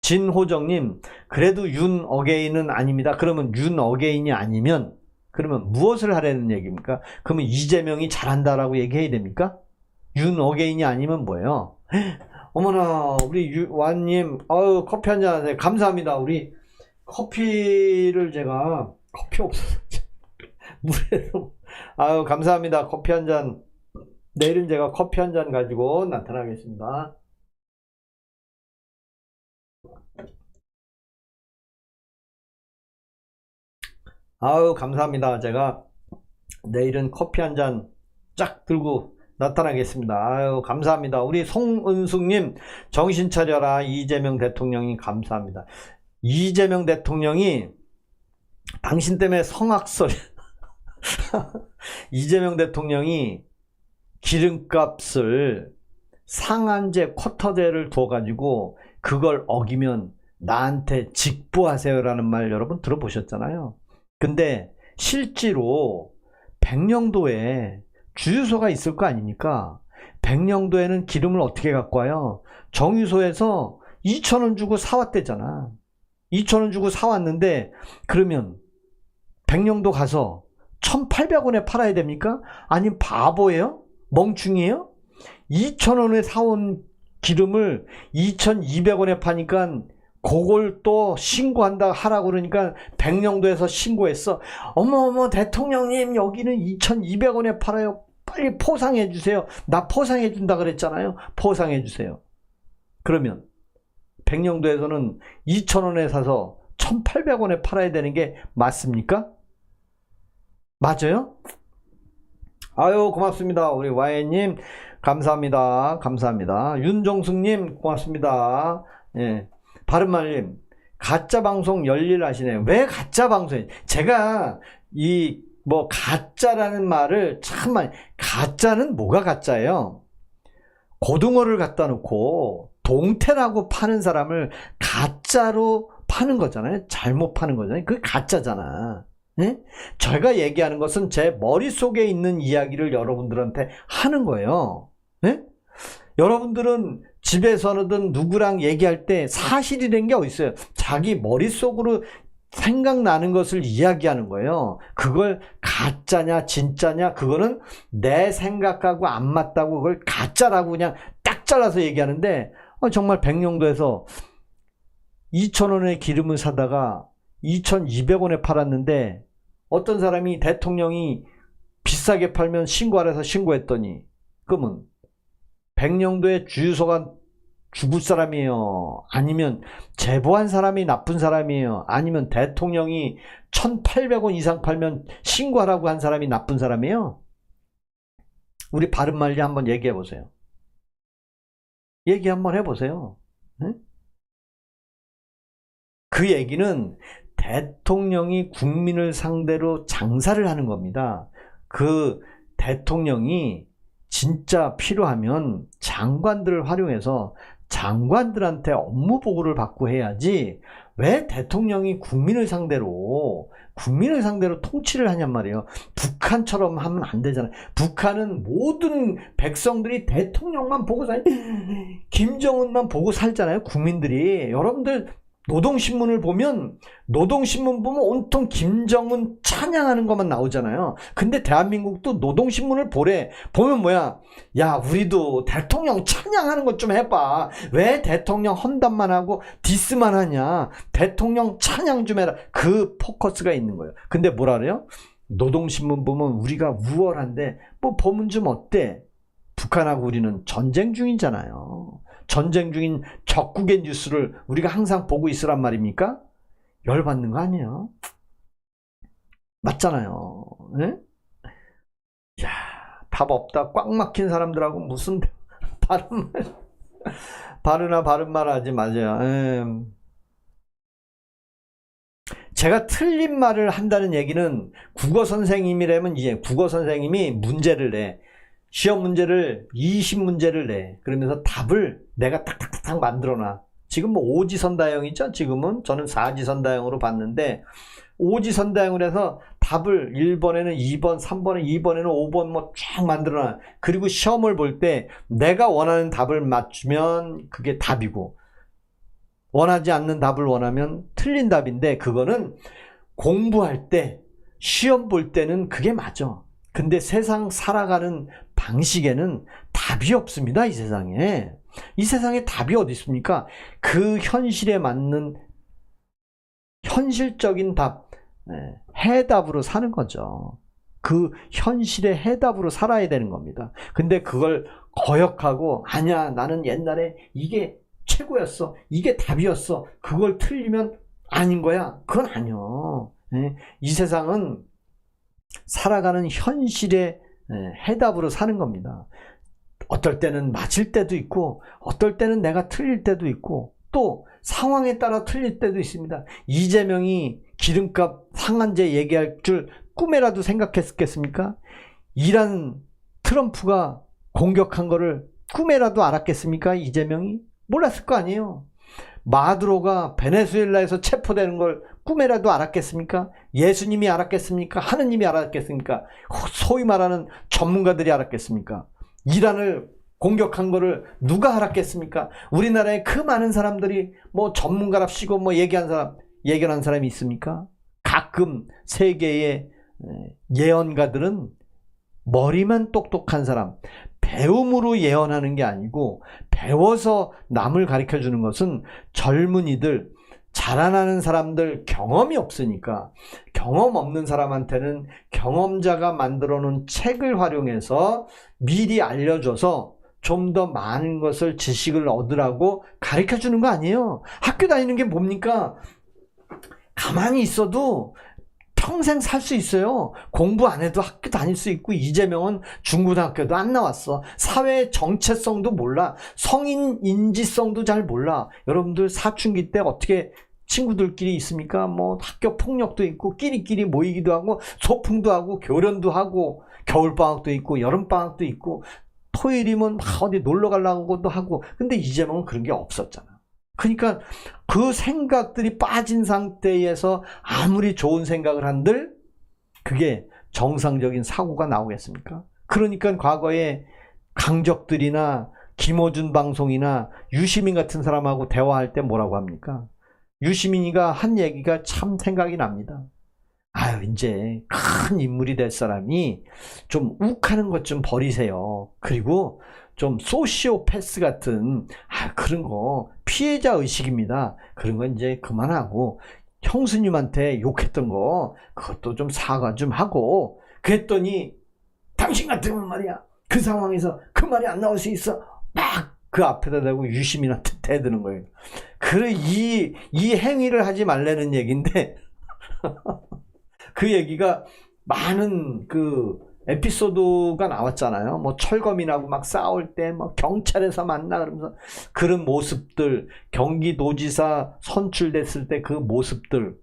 진호정님, 그래도 윤 어게인은 아닙니다. 그러면 윤 어게인이 아니면 그러면 무엇을 하라는 얘기입니까? 그러면 이재명이 잘한다라고 얘기해야 됩니까? 윤 어게인이 아니면 뭐예요? 어머나, 우리 완님, 커피 한잔 하세요. 감사합니다. 우리 커피를 제가, 커피 없어서 물에서, 감사합니다. 커피 한 잔. 내일은 제가 커피 한 잔 가지고 나타나겠습니다. 감사합니다. 제가 내일은 커피 한 잔 쫙 들고 나타나겠습니다. 감사합니다. 우리 송은숙님, 정신 차려라. 이재명 대통령이 감사합니다. 이재명 대통령이 당신 때문에 성악설, 이재명 대통령이 기름값을 상한제 쿼터제를 둬가지고 그걸 어기면 나한테 직보하세요라는 말 여러분 들어보셨잖아요. 근데 실제로 백령도에 주유소가 있을 거 아닙니까? 백령도에는 기름을 어떻게 갖고 와요? 정유소에서 2,000원 주고 사왔대잖아. 2,000원 주고 사왔는데 그러면 백령도 가서 1,800원에 팔아야 됩니까? 아니면 바보예요? 멍충이에요? 2,000원에 사온 기름을 2,200원에 파니까 그걸 또 신고한다 하라고 그러니까 백령도에서 신고했어. 어머 대통령님 여기는 2,200원에 팔아요. 빨리 포상해 주세요. 나 포상해 준다 그랬잖아요. 포상해 주세요. 그러면 백령도에서는 2,000원에 사서 1,800원에 팔아야 되는 게 맞습니까? 맞아요? 아유, 고맙습니다. 우리 와이님 감사합니다. 감사합니다. 윤종숙님 고맙습니다. 예. 바른말님 가짜 방송 열일 하시네요. 왜 가짜 방송이? 제가 이 뭐 가짜라는 말을 참 많이, 가짜는 뭐가 가짜예요? 고등어를 갖다 놓고 동태라고 파는 사람을 가짜로 파는 거잖아요. 잘못 파는 거잖아요. 그게 가짜잖아. 네? 제가 얘기하는 것은 제 머릿속에 있는 이야기를 여러분들한테 하는 거예요. 네? 여러분들은 집에서든 누구랑 얘기할 때 사실이라는 게 어디 있어요? 자기 머릿속으로 생각나는 것을 이야기하는 거예요. 그걸 가짜냐 진짜냐 그거는 내 생각하고 안 맞다고 그걸 가짜라고 그냥 딱 잘라서 얘기하는데 정말 백령도에서 2,000원에 기름을 사다가 2,200원에 팔았는데 어떤 사람이 대통령이 비싸게 팔면 신고하라 해서 신고했더니 그러면 백령도의 주유소가 죽을 사람이에요? 아니면 제보한 사람이 나쁜 사람이에요? 아니면 대통령이 1,800원 이상 팔면 신고하라고 한 사람이 나쁜 사람이에요? 우리 바른말리 한번 얘기해 보세요. 얘기 한번 해보세요. 응? 그 얘기는 대통령이 국민을 상대로 장사를 하는 겁니다. 그 대통령이 진짜 필요하면 장관들을 활용해서 장관들한테 업무 보고를 받고 해야지 왜 대통령이 국민을 상대로 통치를 하냔 말이에요. 북한처럼 하면 안 되잖아요. 북한은 모든 백성들이 대통령만 보고 김정은만 보고 살잖아요. 국민들이. 여러분들 노동신문 보면 온통 김정은 찬양하는 것만 나오잖아요. 근데 대한민국도 노동신문을 보면 뭐야? 야, 우리도 대통령 찬양하는 것 좀 해봐. 왜 대통령 험담만 하고 디스만 하냐? 대통령 찬양 좀 해라. 그 포커스가 있는 거예요. 근데 뭐라 그래요? 노동신문 보면 우리가 우월한데 뭐 보면 좀 어때? 북한하고 우리는 전쟁 중이잖아요. 전쟁 중인 적국의 뉴스를 우리가 항상 보고 있으란 말입니까? 열받는 거 아니에요? 맞잖아요. 네? 야, 답 없다. 꽉 막힌 사람들하고 무슨 바른 말 하지 마세요. 제가 틀린 말을 한다는 얘기는 국어 선생님이라면 이제 국어 선생님이 문제를 내. 시험 문제를 20문제를 내. 그러면서 답을 내가 탁탁탁 만들어놔. 지금 뭐 오지선다형이죠. 지금은 저는 4지선다형으로 봤는데 오지선다형을 해서 답을 1번에는 2번, 3번에 2번에는 5번 뭐 쫙 만들어놔. 그리고 시험을 볼 때 내가 원하는 답을 맞추면 그게 답이고 원하지 않는 답을 원하면 틀린 답인데 그거는 공부할 때 시험 볼 때는 그게 맞아. 근데 세상 살아가는 방식에는 답이 없습니다. 이 세상에. 이 세상에 답이 어디 있습니까? 그 현실에 맞는 현실적인 답, 해답으로 사는 거죠. 그 현실의 해답으로 살아야 되는 겁니다. 근데 그걸 거역하고 아니야 나는 옛날에 이게 최고였어. 이게 답이었어. 그걸 틀리면 아닌 거야. 그건 아니요. 이 세상은 살아가는 현실의 해답으로 사는 겁니다. 어떨 때는 맞을 때도 있고 어떨 때는 내가 틀릴 때도 있고 또 상황에 따라 틀릴 때도 있습니다. 이재명이 기름값 상한제 얘기할 줄 꿈에라도 생각했겠습니까? 이란 트럼프가 공격한 거를 꿈에라도 알았겠습니까? 이재명이? 몰랐을 거 아니에요. 마두로가 베네수엘라에서 체포되는 걸 꿈에라도 알았겠습니까? 예수님이 알았겠습니까? 하느님이 알았겠습니까? 소위 말하는 전문가들이 알았겠습니까? 이란을 공격한 거를 누가 알았겠습니까? 우리나라에 그 많은 사람들이 뭐 전문가랍시고 뭐 예견한 사람이 있습니까? 가끔 세계의 예언가들은 머리만 똑똑한 사람, 배움으로 예언하는 게 아니고 배워서 남을 가르쳐 주는 것은 젊은이들, 자라나는 사람들 경험이 없으니까 경험 없는 사람한테는 경험자가 만들어 놓은 책을 활용해서 미리 알려줘서 좀 더 많은 것을 지식을 얻으라고 가르쳐 주는 거 아니에요. 학교 다니는 게 뭡니까? 가만히 있어도 평생 살 수 있어요. 공부 안 해도 학교 다닐 수 있고, 이재명은 중고등학교도 안 나왔어. 사회 정체성도 몰라. 성인 인지성도 잘 몰라. 여러분들 사춘기 때 어떻게 친구들끼리 있습니까? 뭐 학교 폭력도 있고, 끼리끼리 모이기도 하고, 소풍도 하고, 교련도 하고, 겨울방학도 있고, 여름방학도 있고, 토요일이면 막 어디 놀러 가려고도 하고. 근데 이재명은 그런 게 없었잖아. 그러니까 그 생각들이 빠진 상태에서 아무리 좋은 생각을 한들 그게 정상적인 사고가 나오겠습니까? 그러니까 과거에 강적들이나 김어준 방송이나 유시민 같은 사람하고 대화할 때 뭐라고 합니까? 유시민이가 한 얘기가 참 생각이 납니다. 아유, 이제 큰 인물이 될 사람이 좀 욱하는 것 좀 버리세요. 그리고 좀 소시오패스 같은 그런 거 피해자 의식입니다. 그런 건 이제 그만하고 형수님한테 욕했던 거 그것도 좀 사과 좀 하고. 그랬더니 당신 같으면 말이야 그 상황에서 그 말이 안 나올 수 있어. 막 그 앞에다 대고 유시민한테 대드는 거예요. 그래 이 행위를 하지 말라는 얘기인데 그 얘기가 많은 그 에피소드가 나왔잖아요. 뭐 철거민하고 막 싸울 때 뭐 경찰에서 만나 그러면서 그런 모습들, 경기도지사 선출됐을 때 그 모습들.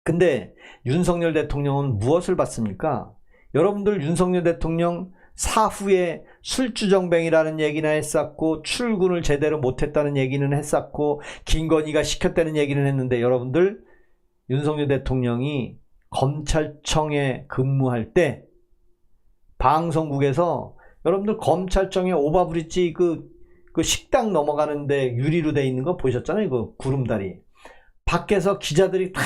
근데 윤석열 대통령은 무엇을 받습니까? 여러분들 윤석열 대통령 사후에 술주정뱅이라는 얘기나 했었고, 출근을 제대로 못했다는 얘기는 했었고, 김건희가 시켰다는 얘기는 했는데, 여러분들 윤석열 대통령이 검찰청에 근무할 때 방송국에서 여러분들 검찰청에 오바브리지 그 식당 넘어가는데 유리로 돼 있는 거 보셨잖아요. 그 구름다리. 밖에서 기자들이 다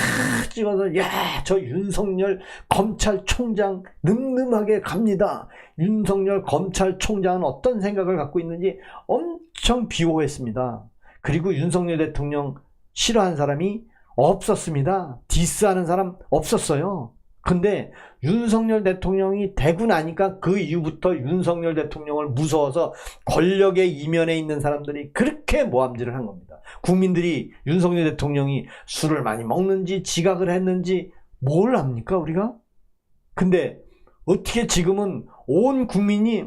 찍어서 야, 저 윤석열 검찰총장 늠름하게 갑니다. 윤석열 검찰총장은 어떤 생각을 갖고 있는지 엄청 비호했습니다. 그리고 윤석열 대통령 싫어하는 사람이 없었습니다. 디스하는 사람 없었어요. 근데 윤석열 대통령이 되고 나니까 그 이후부터 윤석열 대통령을 무서워서 권력의 이면에 있는 사람들이 그렇게 모함질을 한 겁니다. 국민들이 윤석열 대통령이 술을 많이 먹는지 지각을 했는지 뭘 압니까 우리가? 근데 어떻게 지금은 온 국민이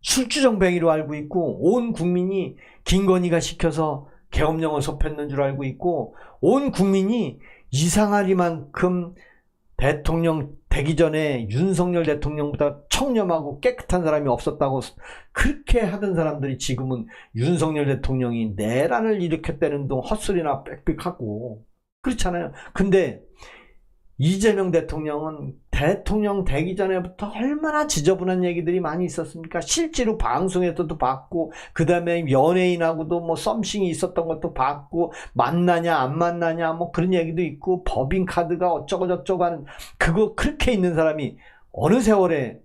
술주정뱅이로 알고 있고, 온 국민이 김건희가 시켜서 계엄령을 섭했는 줄 알고 있고, 온 국민이 이상하리만큼 대통령 되기 전에 윤석열 대통령보다 청렴하고 깨끗한 사람이 없었다고 그렇게 하던 사람들이 지금은 윤석열 대통령이 내란을 일으켰다는 둥 헛소리나 빽빽하고 그렇잖아요. 근데 이재명 대통령은 대통령 되기 전에부터 얼마나 지저분한 얘기들이 많이 있었습니까? 실제로 방송에서도 봤고, 그 다음에 연예인하고도 뭐 썸씽이 있었던 것도 봤고, 만나냐 안 만나냐 뭐 그런 얘기도 있고, 법인카드가 어쩌고 저쩌고 하는, 그거 그렇게 있는 사람이 어느 세월에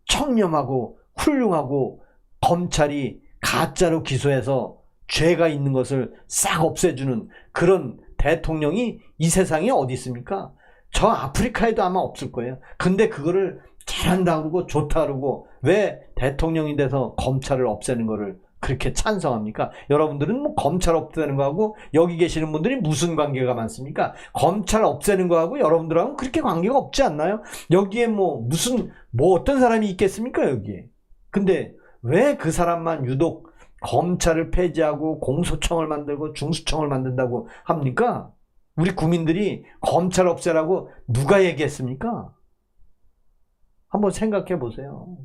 청렴하고 훌륭하고 검찰이 가짜로 기소해서 죄가 있는 것을 싹 없애주는 그런 대통령이 이 세상에 어디 있습니까? 저 아프리카에도 아마 없을 거예요. 근데 그거를 잘한다 그러고 좋다 그러고 왜 대통령이 돼서 검찰을 없애는 거를 그렇게 찬성합니까? 여러분들은 뭐 검찰 없애는 거하고 여기 계시는 분들이 무슨 관계가 많습니까? 검찰 없애는 거하고 여러분들하고는 그렇게 관계가 없지 않나요? 여기에 뭐 어떤 사람이 있겠습니까 여기에? 근데 왜 그 사람만 유독 검찰을 폐지하고 공소청을 만들고 중수청을 만든다고 합니까? 우리 국민들이 검찰 없애라고 누가 얘기했습니까? 한번 생각해 보세요.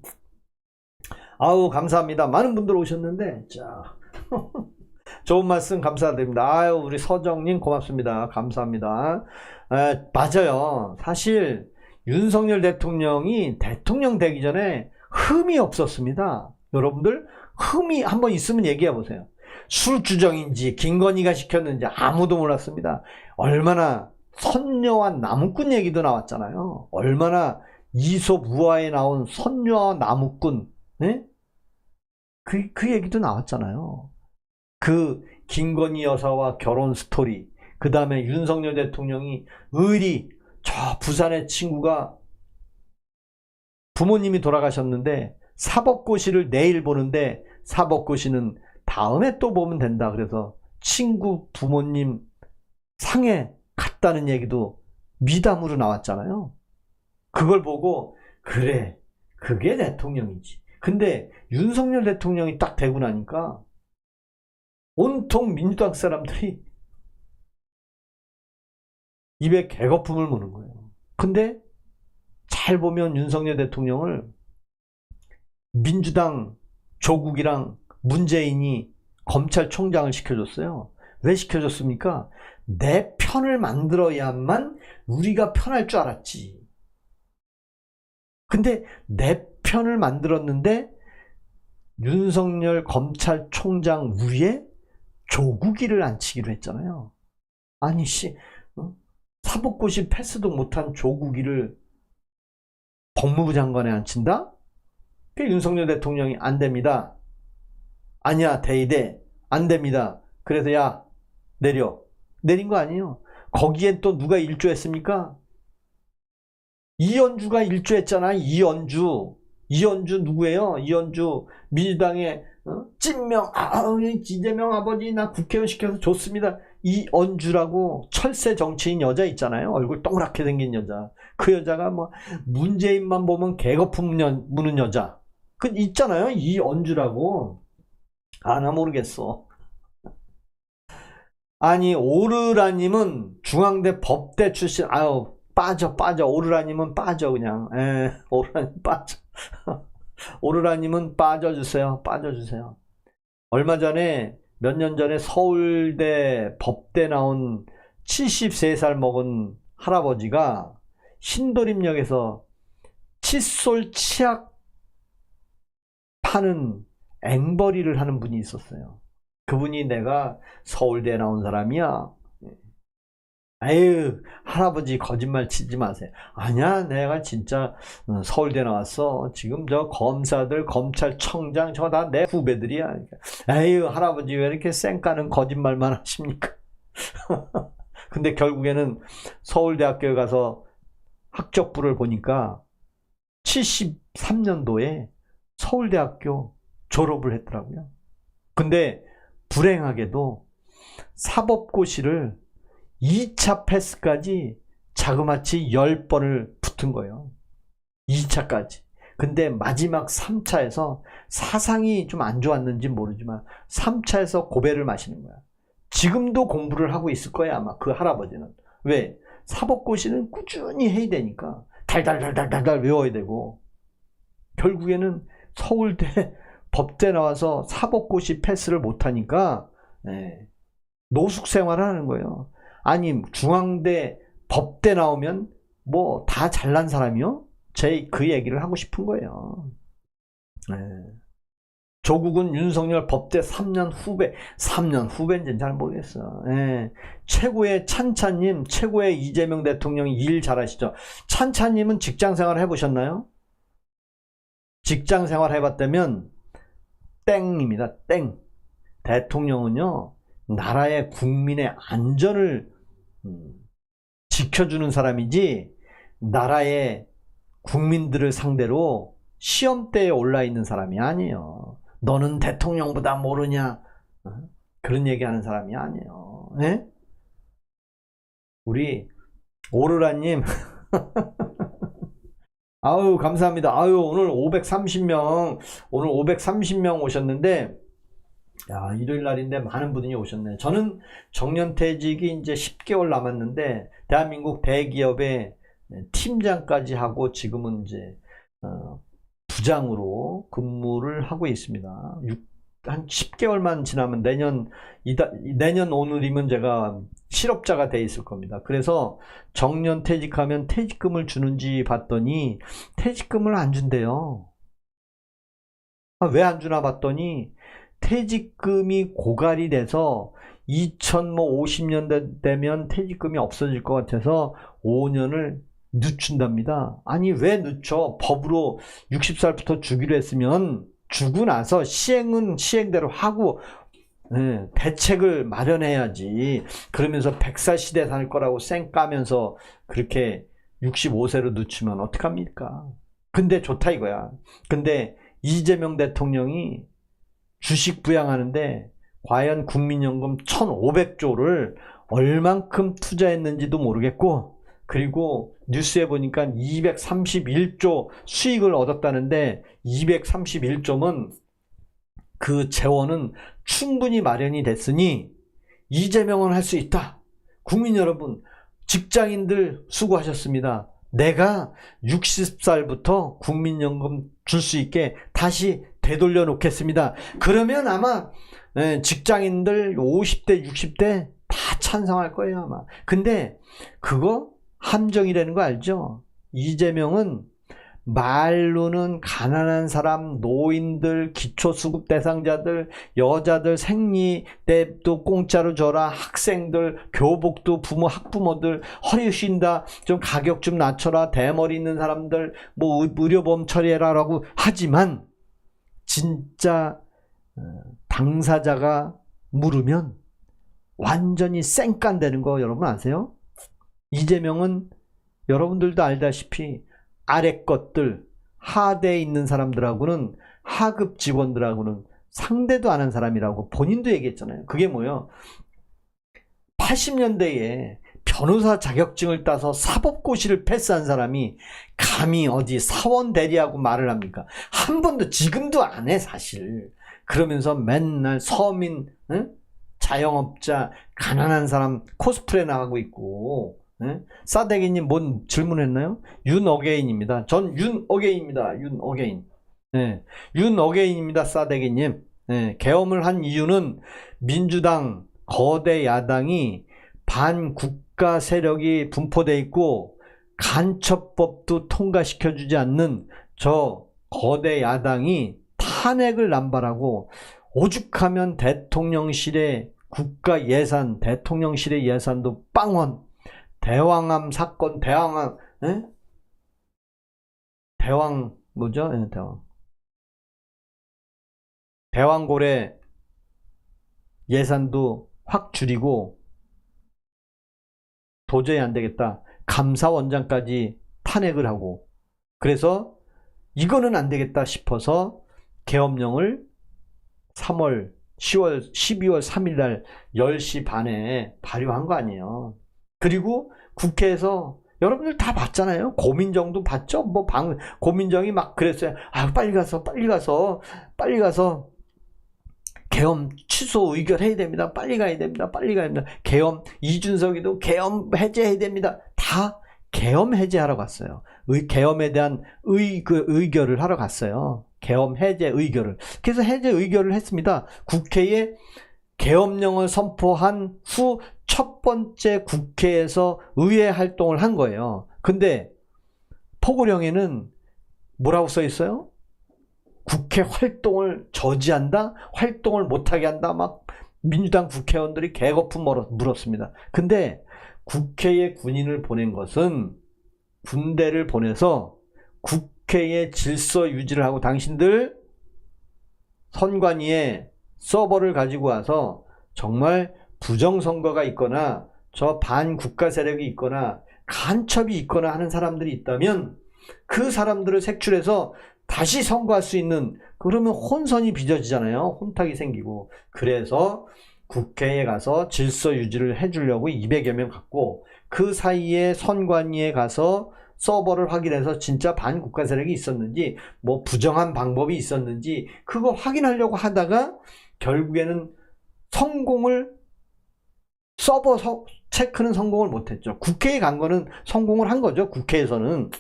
아우, 감사합니다. 많은 분들 오셨는데, 자. 좋은 말씀 감사드립니다. 아유, 우리 서정님 고맙습니다. 감사합니다. 맞아요. 사실, 윤석열 대통령이 대통령 되기 전에 흠이 없었습니다. 여러분들, 흠이 한번 있으면 얘기해 보세요. 술주정인지 김건희가 시켰는지 아무도 몰랐습니다. 얼마나 선녀와 나무꾼 얘기도 나왔잖아요. 얼마나 이솝 우화에 나온 선녀와 나무꾼, 네? 그 얘기도 나왔잖아요. 그 김건희 여사와 결혼 스토리, 그 다음에 윤석열 대통령이 의리, 저 부산의 친구가 부모님이 돌아가셨는데 사법고시를 내일 보는데 사법고시는 다음에 또 보면 된다. 그래서 친구 부모님 상에 갔다는 얘기도 미담으로 나왔잖아요. 그걸 보고 그래, 그게 대통령이지. 근데 윤석열 대통령이 딱 되고 나니까 온통 민주당 사람들이 입에 개거품을 무는 거예요. 근데 잘 보면 윤석열 대통령을 민주당 조국이랑 문재인이 검찰총장을 시켜줬어요. 왜 시켜줬습니까? 내 편을 만들어야만 우리가 편할 줄 알았지. 근데 내 편을 만들었는데 윤석열 검찰총장 위에 조국이를 앉히기로 했잖아요. 아니 사법고시 패스도 못한 조국이를 법무부 장관에 앉힌다? 그 윤석열 대통령이 안 됩니다. 아니야, 대의대 안 됩니다. 그래서 야, 내린 거 아니에요. 거기엔 또 누가 일조했습니까? 이현주가 일조했잖아. 이현주 누구예요? 이현주 민주당의 찐명, 이재명 아버지 나 국회의원 시켜서 좋습니다. 이현주라고 철새 정치인 여자 있잖아요. 얼굴 동그랗게 생긴 여자. 그 여자가 뭐 문재인만 보면 개거품 무는 여자 그 있잖아요. 이현주라고. 나 모르겠어. 아니 오르라님은 중앙대 법대 출신. 아유 빠져. 오르라님은 빠져 그냥. 오르라님 빠져. 오르라님은 빠져주세요. 얼마 전에 몇 년 전에 서울대 법대 나온 73살 먹은 할아버지가 신도림역에서 칫솔 치약 파는 앵벌이를 하는 분이 있었어요. 그분이 내가 서울대 나온 사람이야. 아유 할아버지 거짓말 치지 마세요. 아니야 내가 진짜 서울대 나왔어. 지금 저 검사들 검찰청장 저 다 내 후배들이야. 아유 할아버지 왜 이렇게 쌩까는 거짓말만 하십니까? 근데 결국에는 서울대학교에 가서 학적부를 보니까 73년도에 서울대학교 졸업을 했더라고요. 근데 불행하게도 사법고시를 2차 패스까지 자그마치 10번을 붙은 거예요. 2차까지. 근데 마지막 3차에서 사상이 좀 안 좋았는지 모르지만 3차에서 고배를 마시는 거야. 지금도 공부를 하고 있을 거야 아마 그 할아버지는. 왜? 사법고시는 꾸준히 해야 되니까 달달달달달 외워야 되고 결국에는 서울대 법대 나와서 사법고시 패스를 못하니까 노숙 생활을 하는 거예요. 아니 중앙대 법대 나오면 뭐 다 잘난 사람이요? 제 그 얘기를 하고 싶은 거예요. 조국은 윤석열 법대 3년 후배. 3년 후배인지는 잘 모르겠어. 최고의 찬찬님, 최고의 이재명 대통령이 일 잘하시죠. 찬찬님은 직장생활 해보셨나요? 직장생활 해봤다면 땡입니다. 땡. 대통령은요 나라의 국민의 안전을 지켜주는 사람이지 나라의 국민들을 상대로 시험대에 올라있는 사람이 아니에요. 너는 대통령보다 모르냐? 그런 얘기하는 사람이 아니에요. 우리 오로라님 아유 감사합니다. 아유 오늘 530명 오셨는데 야 일요일 날인데 많은 분이 오셨네. 저는 정년퇴직이 이제 10개월 남았는데 대한민국 대기업의 팀장까지 하고 지금은 이제 부장으로 근무를 하고 있습니다. 한 10개월만 지나면 내년 오늘이면 제가 실업자가 돼 있을 겁니다. 그래서 정년퇴직하면 퇴직금을 주는지 봤더니 퇴직금을 안 준대요. 왜 안 주나 봤더니 퇴직금이 고갈이 돼서 2050년대 되면 퇴직금이 없어질 것 같아서 5년을 늦춘답니다. 아니 왜 늦춰? 법으로 60살부터 주기로 했으면 주고 나서 시행은 시행대로 하고 대책을 마련해야지. 그러면서 100살 시대 살 거라고 쌩 까면서 그렇게 65세로 늦추면 어떡합니까? 근데 좋다 이거야. 근데 이재명 대통령이 주식 부양하는데 과연 국민연금 1,500조를 얼만큼 투자했는지도 모르겠고, 그리고 뉴스에 보니까 231조 수익을 얻었다는데 231조면 그 재원은 충분히 마련이 됐으니 이재명은 할 수 있다. 국민 여러분, 직장인들 수고하셨습니다. 내가 60살부터 국민연금 줄 수 있게 다시 되돌려 놓겠습니다. 그러면 아마 직장인들 50대, 60대 다 찬성할 거예요, 아마. 근데 그거 함정이라는 거 알죠? 이재명은 말로는 가난한 사람, 노인들, 기초수급 대상자들, 여자들 생리 때도 공짜로 줘라, 학생들, 교복도 부모, 학부모들, 허리 쉰다, 좀 가격 좀 낮춰라, 대머리 있는 사람들, 뭐 의료보험 처리해라 라고 하지만, 진짜 당사자가 물으면 완전히 쌩깐되는 거 여러분 아세요? 이재명은 여러분들도 알다시피 아래 것들, 하대에 있는 사람들하고는, 하급 직원들하고는 상대도 안 한 사람이라고 본인도 얘기했잖아요. 그게 뭐예요? 80년대에 변호사 자격증을 따서 사법고시를 패스한 사람이 감히 어디 사원 대리하고 말을 합니까? 한 번도, 지금도 안 해 사실. 그러면서 맨날 서민, 자영업자, 가난한 사람 코스프레나 하고 있고. 싸대기님 뭔 질문했나요? 윤어게인입니다. 전 윤어게인입니다. 윤어게인. 윤어게인입니다. 싸대기님. 계엄을 한 이유는 민주당 거대 야당이 반국가 세력이 분포되어 있고 간첩법도 통과시켜주지 않는 저 거대 야당이 탄핵을 남발하고, 오죽하면 대통령실의 국가 예산, 대통령실의 예산도 빵원, 대왕암 사건, 대왕암, 대왕, 뭐죠? 대왕고래 예산도 확 줄이고, 도저히 안 되겠다. 감사원장까지 탄핵을 하고, 그래서 이거는 안 되겠다 싶어서 계엄령을 3월, 10월, 12월 3일 날 10시 반에 발효한 거 아니에요. 그리고 국회에서 여러분들 다 봤잖아요. 고민정도 봤죠? 고민정이 막 그랬어요. 아, 빨리 가서 계엄 취소 의결해야 됩니다. 빨리 가야 됩니다. 계엄, 이준석이도 계엄 해제해야 됩니다. 다 계엄 해제하러 갔어요. 계엄에 대한 의결을 하러 갔어요. 계엄 해제 의결을. 그래서 해제 의결을 했습니다. 국회에 계엄령을 선포한 후 첫 번째 국회에서 의회 활동을 한 거예요. 근데 포고령에는 뭐라고 써 있어요? 국회 활동을 저지한다? 활동을 못하게 한다? 막 민주당 국회의원들이 개거품 물었습니다. 근데 국회에 군인을 보낸 것은 군대를 보내서 국회의 질서 유지를 하고, 당신들 선관위에 서버를 가지고 와서 정말 부정선거가 있거나 저 반국가 세력이 있거나 간첩이 있거나 하는 사람들이 있다면 그 사람들을 색출해서 다시 선거할 수 있는, 그러면 혼선이 빚어지잖아요. 혼탁이 생기고. 그래서 국회에 가서 질서 유지를 해주려고 200여 명 갖고, 그 사이에 선관위에 가서 서버를 확인해서 진짜 반국가 세력이 있었는지, 뭐 부정한 방법이 있었는지 그거 확인하려고 하다가 결국에는 서버 체크는 성공을 못했죠. 국회에 간 거는 성공을 한 거죠. 국회에서는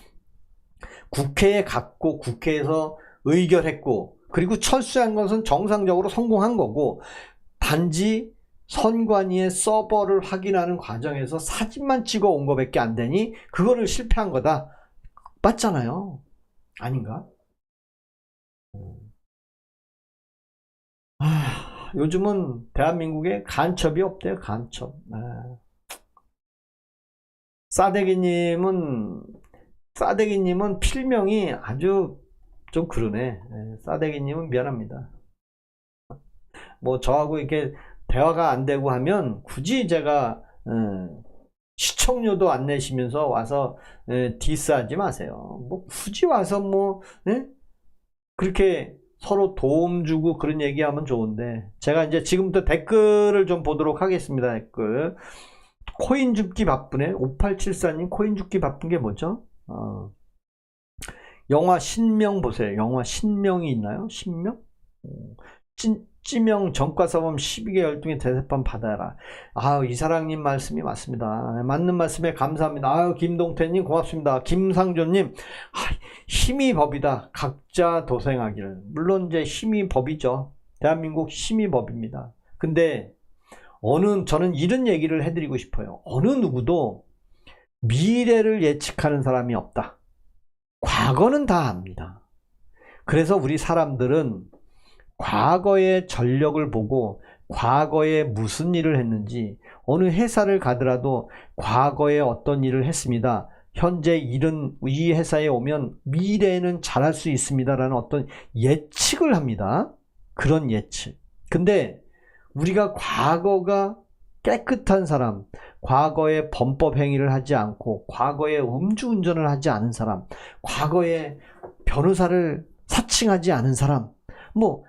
국회에 갔고 국회에서 의결했고, 그리고 철수한 것은 정상적으로 성공한 거고, 단지 선관위의 서버를 확인하는 과정에서 사진만 찍어 온 거밖에 안 되니 그거를 실패한 거다. 맞잖아요. 아닌가? 요즘은 대한민국에 간첩이 없대요. 간첩. 싸대기님은 필명이 아주 좀 그러네. 싸대기님은 미안합니다. 뭐 저하고 이렇게 대화가 안 되고 하면 굳이 제가 시청료도 안 내시면서 와서 디스하지 마세요. 뭐 굳이 와서 뭐 그렇게 서로 도움 주고 그런 얘기하면 좋은데, 제가 이제 지금부터 댓글을 좀 보도록 하겠습니다. 댓글. 코인 줍기 바쁘네. 5874님 코인 줍기 바쁜 게 뭐죠? 영화 신명 보세요. 영화 신명이 있나요? 신명? 찌명 전과사범 12개 열등의 대세판 받아라. 이사랑님 말씀이 맞습니다. 맞는 말씀에 감사합니다. 김동태님 고맙습니다. 김상조님, 힘이 법이다. 각자 도생하기를. 물론 이제 힘이 법이죠. 대한민국 힘이 법입니다. 근데 저는 이런 얘기를 해드리고 싶어요. 어느 누구도 미래를 예측하는 사람이 없다. 과거는 다 압니다. 그래서 우리 사람들은 과거의 전력을 보고 과거에 무슨 일을 했는지, 어느 회사를 가더라도 과거에 어떤 일을 했습니다. 현재 일은 이 회사에 오면 미래에는 잘할 수 있습니다. 라는 어떤 예측을 합니다. 그런 예측. 근데 우리가 과거가 깨끗한 사람, 과거에 범법 행위를 하지 않고 과거에 음주운전을 하지 않은 사람, 과거에 변호사를 사칭하지 않은 사람, 뭐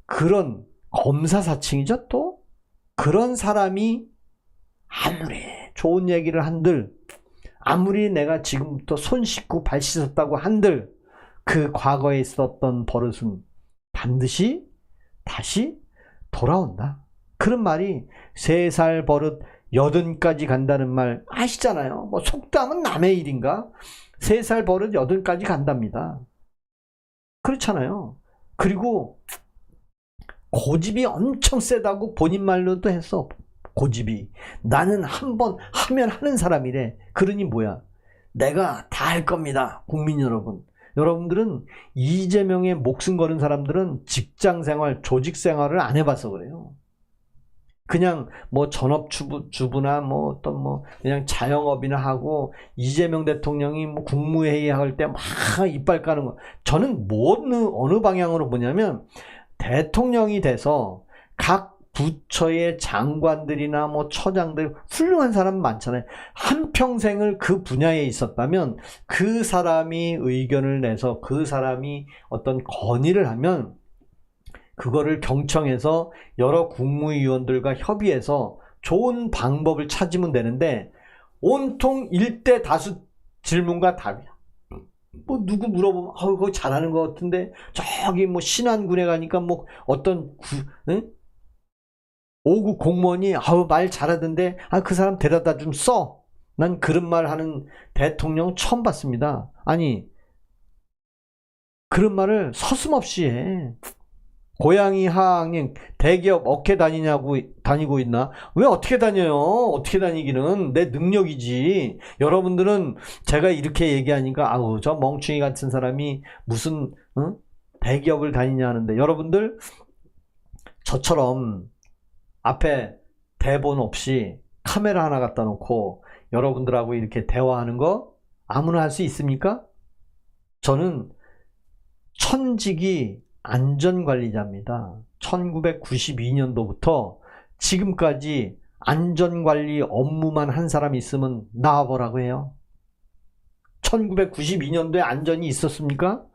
그런 검사 사칭이죠. 또 그런 사람이 아무리 좋은 얘기를 한들, 아무리 내가 지금부터 손 씻고 발 씻었다고 한들, 그 과거에 있었던 버릇은 반드시 다시 돌아온다. 그런 말이 3살 버릇 80까지 간다는 말 아시잖아요. 뭐 속담은 남의 일인가? 3살 버릇 80까지 간답니다. 그렇잖아요. 그리고 고집이 엄청 세다고 본인 말로도 했어. 고집이. 나는 한번 하면 하는 사람이래. 그러니 뭐야? 내가 다 할 겁니다. 국민 여러분. 여러분들은 이재명의 목숨 거는 사람들은 직장생활, 조직생활을 안 해봐서 그래요. 그냥 뭐 전업주부나 뭐 어떤 뭐 그냥 자영업이나 하고, 이재명 대통령이 뭐 국무회의 할 때 막 이빨 까는 거. 저는 어느 방향으로 보냐면, 대통령이 돼서 각 부처의 장관들이나 뭐 처장들 훌륭한 사람 많잖아요. 한평생을 그 분야에 있었다면 그 사람이 의견을 내서 그 사람이 어떤 건의를 하면 그거를 경청해서 여러 국무위원들과 협의해서 좋은 방법을 찾으면 되는데, 온통 일대 다수 질문과 답이야. 뭐 누구 물어보면 그거 잘하는 것 같은데, 저기 뭐 신안군에 가니까 뭐 어떤 5급 공무원이 말 잘하던데 그 사람 데려다 좀 써. 난 그런 말 하는 대통령 처음 봤습니다. 아니, 그런 말을 서슴없이 해. 고양이 하학님, 대기업 어떻게 다니고 있나? 왜 어떻게 다녀요? 어떻게 다니기는 내 능력이지. 여러분들은 제가 이렇게 얘기하니까 저 멍충이 같은 사람이 무슨 대기업을 다니냐 하는데, 여러분들 저처럼 앞에 대본 없이 카메라 하나 갖다 놓고 여러분들하고 이렇게 대화하는 거 아무나 할 수 있습니까? 저는 천직이 안전관리자입니다. 1992년도부터 지금까지 안전관리 업무만 한 사람이 있으면 나와보라고 해요. 1992년도에 안전이 있었습니까?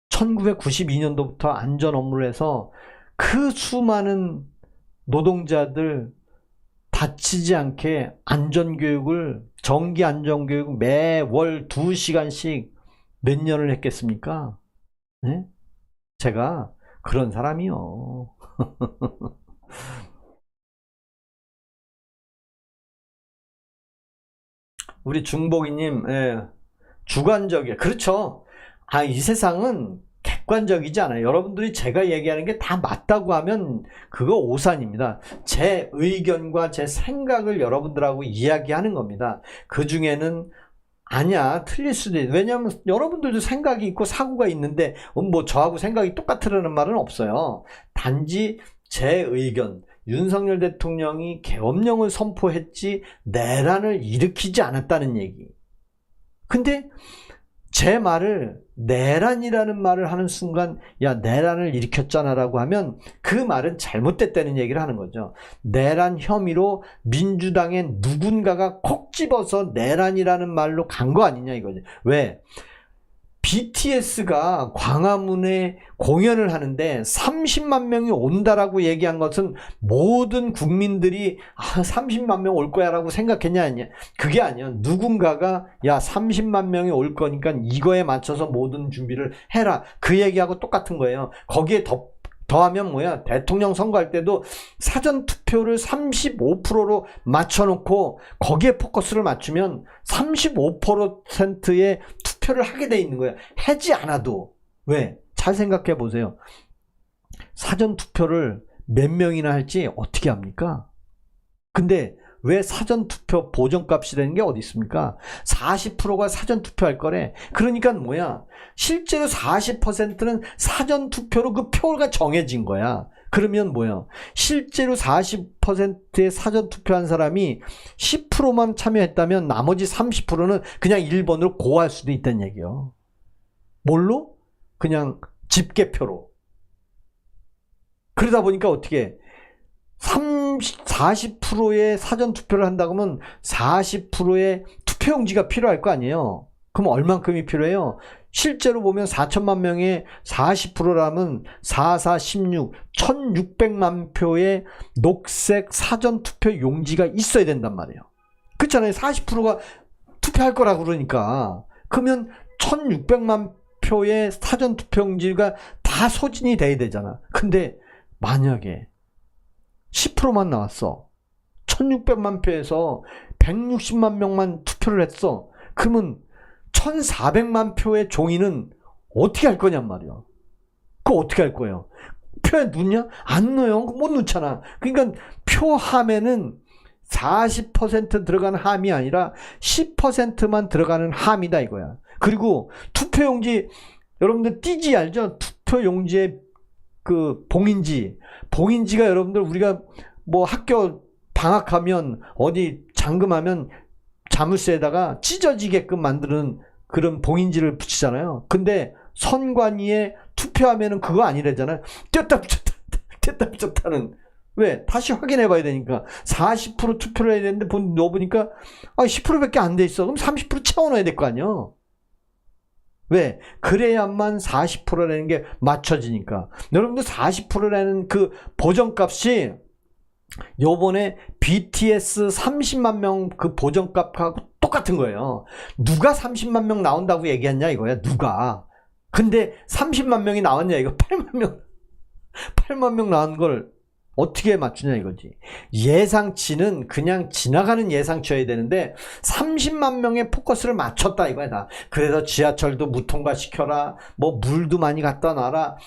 1992년도부터 안전 업무를 해서 그 수많은 노동자들 다치지 않게 안전교육을, 정기 안전교육 매월 2시간씩 몇 년을 했겠습니까? 네? 제가 그런 사람이요. 우리 중복이님, 주관적이에요. 그렇죠. 이 세상은 객관적이지 않아요. 여러분들이 제가 얘기하는 게 다 맞다고 하면 그거 오산입니다. 제 의견과 제 생각을 여러분들하고 이야기하는 겁니다. 그 중에는 아니야, 틀릴 수도 있어요. 왜냐하면 여러분들도 생각이 있고 사고가 있는데 뭐 저하고 생각이 똑같으라는 말은 없어요. 단지 제 의견, 윤석열 대통령이 계엄령을 선포했지 내란을 일으키지 않았다는 얘기. 근데 제 말을 내란이라는 말을 하는 순간 야 내란을 일으켰잖아 라고 하면 그 말은 잘못됐다는 얘기를 하는 거죠. 내란 혐의로 민주당의 누군가가 콕 집어서 내란이라는 말로 간 거 아니냐 이거죠. 왜? BTS가 광화문에 공연을 하는데 30만 명이 온다라고 얘기한 것은 모든 국민들이 30만 명 올 거야 라고 생각했냐 아니냐. 그게 아니야. 누군가가 야 30만 명이 올 거니까 이거에 맞춰서 모든 준비를 해라. 그 얘기하고 똑같은 거예요. 거기에 더하면 뭐야? 대통령 선거할 때도 사전투표를 35%로 맞춰놓고 거기에 포커스를 맞추면 35%의 투표를 하게 돼 있는 거야. 하지 않아도. 왜? 잘 생각해 보세요. 사전투표를 몇 명이나 할지 어떻게 합니까? 근데 왜 사전투표 보정값이라는 게 어디 있습니까? 40%가 사전투표할 거래. 그러니까 뭐야? 실제로 40%는 사전투표로 그 표가 정해진 거야. 그러면 뭐야? 실제로 40%의 사전투표한 사람이 10%만 참여했다면 나머지 30%는 그냥 1번으로 고할 수도 있다는 얘기예요. 뭘로? 그냥 집계표로. 그러다 보니까 어떻게 40%의 사전투표를 한다고 하면 40%의 투표용지가 필요할 거 아니에요. 그럼 얼만큼이 필요해요? 실제로 보면 4천만 명의 40%라면 4, 4, 16, 1600만 표의 녹색 사전투표 용지가 있어야 된단 말이에요. 그렇잖아요. 40%가 투표할 거라고 그러니까. 그러면 1600만 표의 사전투표 용지가 다 소진이 돼야 되잖아. 근데 만약에 10%만 나왔어. 1600만 표에서 160만 명만 투표를 했어. 그러면 1400만 표의 종이는 어떻게 할 거냔 말이야. 그거 어떻게 할 거예요? 표에 넣냐? 안 넣어요. 못 넣잖아. 그러니까 표함에는 40% 들어가는 함이 아니라 10%만 들어가는 함이다 이거야. 그리고 투표용지 여러분들 띠지 알죠? 투표용지의 그 봉인지가 여러분들 우리가 뭐 학교 방학하면 어디 잠금하면 자물쇠에다가 찢어지게끔 만드는 그런 봉인지를 붙이잖아요. 근데 선관위에 투표하면은 그거 아니래잖아요. 뗐다 붙였다는. 왜? 다시 확인해 봐야 되니까. 40% 투표를 해야 되는데 넣어보니까 10%밖에 안 돼 있어. 그럼 30% 채워넣어야 될 거 아니야. 왜? 그래야만 40%라는 게 맞춰지니까. 여러분들 40%라는 그 보정값이 요번에 BTS 30만 명 그 보정값하고 똑같은 거예요. 누가 30만 명 나온다고 얘기했냐 이거야. 누가. 근데 30만 명이 나왔냐 이거. 8만 명 나온 걸 어떻게 맞추냐 이거지. 예상치는 그냥 지나가는 예상치여야 되는데 30만 명의 포커스를 맞췄다 이거야 다. 그래서 지하철도 무통과시켜라. 뭐 물도 많이 갖다 놔라.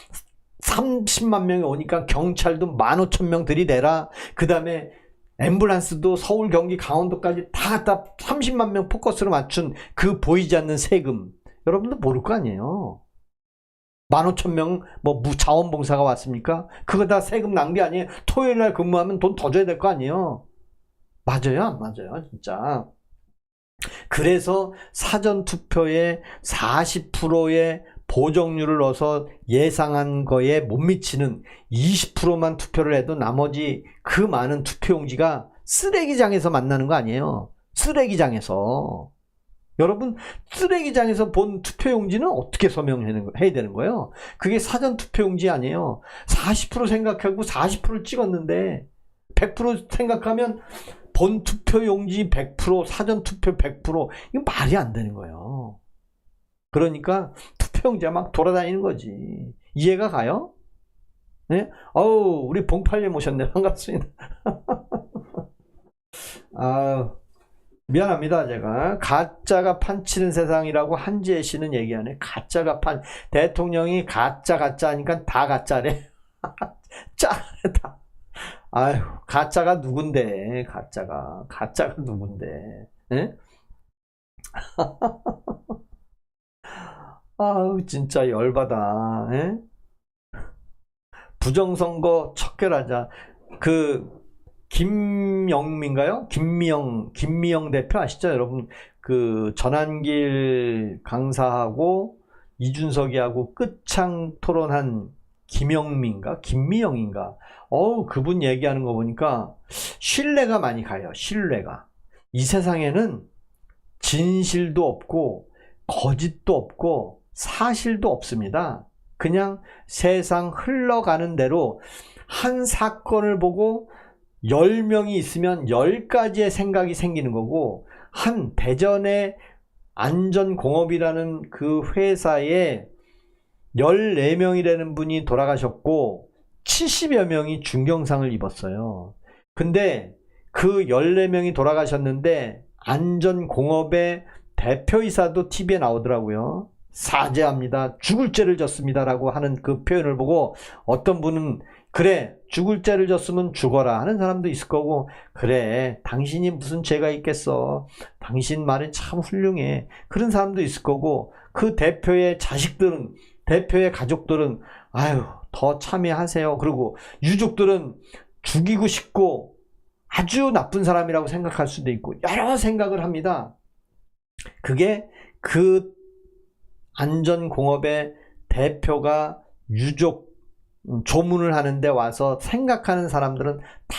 30만 명이 오니까 경찰도 15,000명 들이대라. 그 다음에 앰뷸런스도 서울, 경기, 강원도까지 다 갖다 30만 명 포커스로 맞춘 그 보이지 않는 세금. 여러분들 모를 거 아니에요. 15,000명 뭐 자원봉사가 왔습니까? 그거 다 세금 낭비 아니에요? 토요일날 근무하면 돈 더 줘야 될 거 아니에요? 맞아요? 안 맞아요? 진짜. 그래서 사전투표에 40%의 보정률을 넣어서 예상한 거에 못 미치는 20%만 투표를 해도 나머지 그 많은 투표용지가 쓰레기장에서 만나는 거 아니에요? 쓰레기장에서. 여러분 쓰레기장에서 본 투표용지는 어떻게 서명해야 되는 거예요? 그게 사전투표용지 아니에요. 40% 생각하고 40%를 찍었는데 100% 생각하면 본 투표용지 100%, 사전투표 100%, 이거 말이 안 되는 거예요. 그러니까 투표용지가 막 돌아다니는 거지. 이해가 가요? 네? 우리 봉팔님 오셨네. 반갑습니다. 미안합니다. 제가 가짜가 판치는 세상이라고 한지혜 씨는 얘기하네. 가짜가 대통령이 가짜 하니까 다 가짜래. 짜. 아유, 가짜가 누군데? 가짜가 누군데? 예? 아우 진짜 열받아. 예? 부정선거 척결하자. 그 김영민가요? 김미영 대표 아시죠 여러분? 그 전한길 강사하고 이준석이하고 끝창 토론한 김미영인가? 그분 얘기하는 거 보니까 신뢰가 많이 가요. 신뢰가. 이 세상에는 진실도 없고 거짓도 없고 사실도 없습니다. 그냥 세상 흘러가는 대로 한 사건을 보고 10명이 있으면 10가지의 생각이 생기는 거고, 한 대전의 안전공업이라는 그 회사에 14명이라는 분이 돌아가셨고 70여 명이 중경상을 입었어요. 근데 그 14명이 돌아가셨는데 안전공업의 대표이사도 TV에 나오더라고요. 사죄합니다. 죽을 죄를 졌습니다. 라고 하는 그 표현을 보고 어떤 분은 그래, 죽을 죄를 졌으면 죽어라 하는 사람도 있을 거고, 그래, 당신이 무슨 죄가 있겠어. 당신 말이 참 훌륭해. 그런 사람도 있을 거고, 그 대표의 자식들은, 대표의 가족들은 아유, 더 참여하세요. 그리고 유족들은 죽이고 싶고 아주 나쁜 사람이라고 생각할 수도 있고 여러 생각을 합니다. 그게 그 안전공업의 대표가 유족 조문을 하는데 와서 생각하는 사람들은 다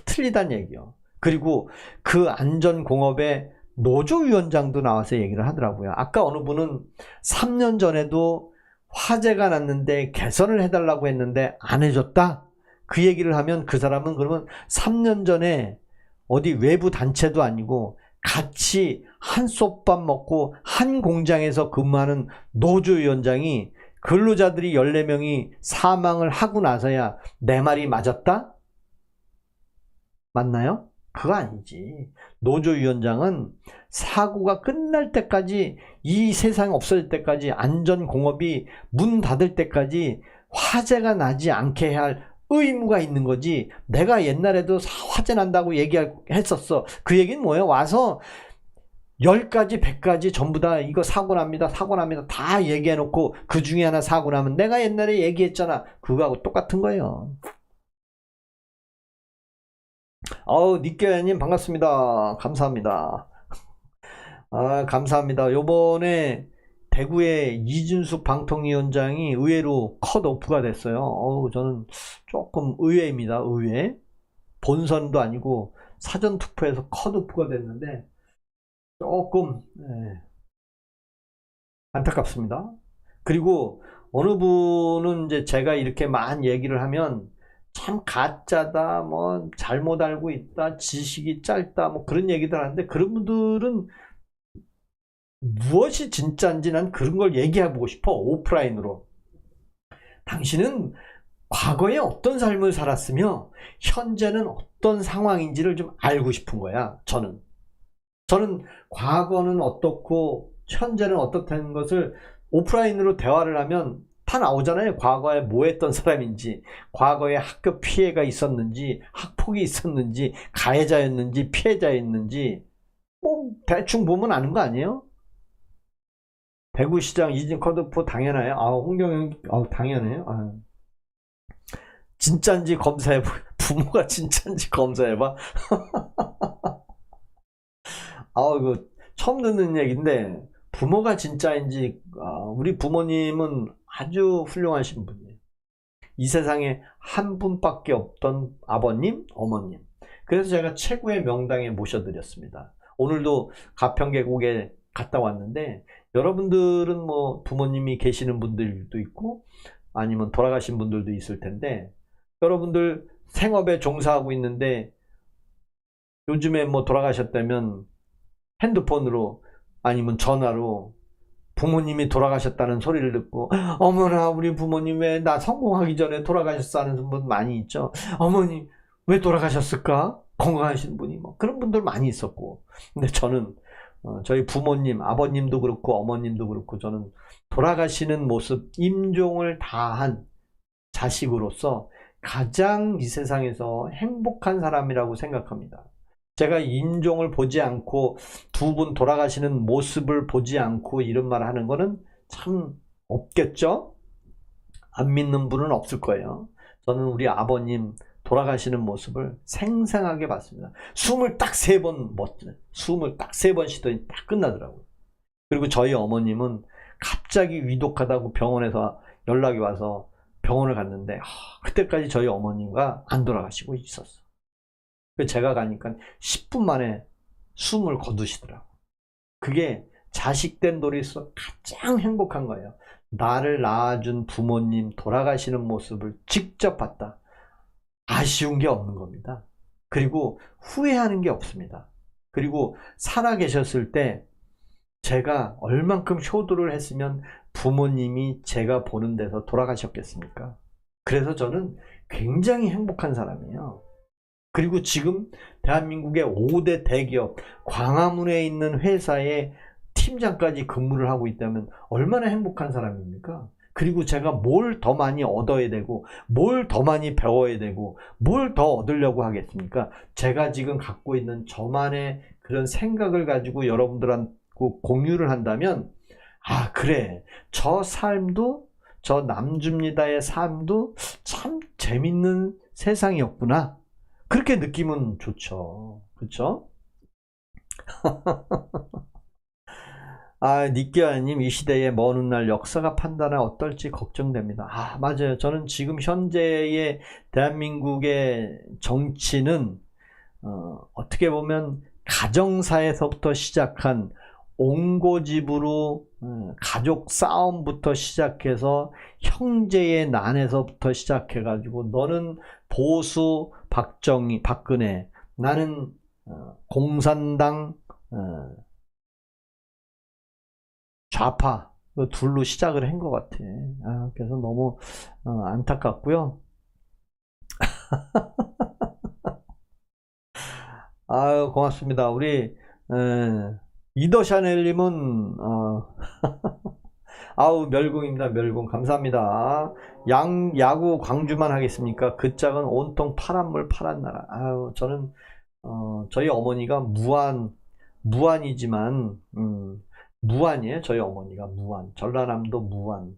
틀리단 얘기요. 그리고 그 안전공업의 노조위원장도 나와서 얘기를 하더라고요. 아까 어느 분은 3년 전에도 화재가 났는데 개선을 해달라고 했는데 안 해줬다? 그 얘기를 하면 그 사람은 그러면 3년 전에 어디 외부 단체도 아니고 같이 한솥밥 먹고 한 공장에서 근무하는 노조위원장이 근로자들이 14명이 사망을 하고 나서야 내 말이 맞았다? 맞나요? 그거 아니지. 노조위원장은 사고가 끝날 때까지, 이 세상이 없어질 때까지, 안전공업이 문 닫을 때까지 화재가 나지 않게 해야 할 의무가 있는 거지. 내가 옛날에도 화재 난다고 얘기했었어. 그 얘기는 뭐예요? 와서 10가지 100가지 전부 다 이거 사고 납니다 다 얘기해놓고 그 중에 하나 사고 나면 내가 옛날에 얘기했잖아. 그거하고 똑같은 거예요. 닉교야님 반갑습니다. 감사합니다. 감사합니다. 요번에 대구의 이준숙 방통위원장이 의외로 컷오프가 됐어요. 저는 조금 의외입니다. 의외. 본선도 아니고 사전투표에서 컷오프가 됐는데 조금 안타깝습니다. 그리고 어느 분은 이제 제가 이렇게 많이 얘기를 하면 참 가짜다, 뭐 잘못 알고 있다, 지식이 짧다, 뭐 그런 얘기들 하는데, 그런 분들은 무엇이 진짜인지 난 그런 걸 얘기해보고 싶어. 오프라인으로. 당신은 과거에 어떤 삶을 살았으며 현재는 어떤 상황인지를 좀 알고 싶은 거야. 저는 과거는 어떻고 현재는 어떻다는 것을 오프라인으로 대화를 하면 다 나오잖아요. 과거에 뭐 했던 사람인지, 과거에 학교 피해가 있었는지, 학폭이 있었는지, 가해자였는지, 피해자였는지, 뭐 대충 보면 아는 거 아니에요? 대구시장 이진 컷오프 당연해요. 홍경영 당연해요. 진짜인지 검사해봐. 부모가 진짜인지 검사해봐. 이거 처음 듣는 얘기인데, 부모가 진짜인지, 우리 부모님은 아주 훌륭하신 분이에요. 이 세상에 한 분밖에 없던 아버님, 어머님. 그래서 제가 최고의 명당에 모셔드렸습니다. 오늘도 가평계곡에 갔다 왔는데, 여러분들은 뭐 부모님이 계시는 분들도 있고 아니면 돌아가신 분들도 있을 텐데, 여러분들 생업에 종사하고 있는데 요즘에 뭐 돌아가셨다면 핸드폰으로 아니면 전화로 부모님이 돌아가셨다는 소리를 듣고, 어머나 우리 부모님 왜 나 성공하기 전에 돌아가셨어 하는 분 많이 있죠. 어머님 왜 돌아가셨을까? 건강하신 분이 뭐 그런 분들 많이 있었고, 근데 저는 저희 부모님, 아버님도 그렇고 어머님도 그렇고, 저는 돌아가시는 모습, 임종을 다한 자식으로서 가장 이 세상에서 행복한 사람이라고 생각합니다. 제가 임종을 보지 않고 두 분 돌아가시는 모습을 보지 않고 이런 말 하는 거는 참 없겠죠? 안 믿는 분은 없을 거예요. 저는 우리 아버님 돌아가시는 모습을 생생하게 봤습니다. 숨을 딱 3번 숨을 딱 3번 쉬더니 딱 끝나더라고요. 그리고 저희 어머님은 갑자기 위독하다고 병원에서 연락이 와서 병원을 갔는데 그때까지 저희 어머님과 안 돌아가시고 있었어. 제가 가니까 10분 만에 숨을 거두시더라고요. 그게 자식된 도리에서 가장 행복한 거예요. 나를 낳아준 부모님 돌아가시는 모습을 직접 봤다. 아쉬운 게 없는 겁니다. 그리고 후회하는 게 없습니다. 그리고 살아계셨을 때 제가 얼만큼 효도를 했으면 부모님이 제가 보는 데서 돌아가셨겠습니까? 그래서 저는 굉장히 행복한 사람이에요. 그리고 지금 대한민국의 5대 대기업 광화문에 있는 회사의 팀장까지 근무를 하고 있다면 얼마나 행복한 사람입니까? 그리고 제가 뭘 더 많이 얻어야 되고 뭘 더 많이 배워야 되고 뭘 더 얻으려고 하겠습니까? 제가 지금 갖고 있는 저만의 그런 생각을 가지고 여러분들한테 공유를 한다면 그래, 저 삶도, 저 남줍니다의 삶도 참 재밌는 세상이었구나, 그렇게 느끼면 좋죠. 그렇죠? 니끼아님, 이 시대의 먼 훗날 역사가 판단은 어떨지 걱정됩니다. 맞아요. 저는 지금 현재의 대한민국의 정치는 어떻게 보면 가정사에서부터 시작한 옹고집으로 가족 싸움부터 시작해서 형제의 난에서부터 시작해 가지고 너는 보수 박근혜, 나는 공산당 좌파, 둘로 시작을 한 것 같아. 그래서 너무 안타깝고요. 고맙습니다. 우리 이더샤넬님은 멸공입니다. 멸공 감사합니다. 야구 광주만 하겠습니까? 그 짝은 온통 파란 물 파란 나라. 저는 저희 어머니가 무안이지만 무안이에요. 저희 어머니가 무안, 전라남도 무안.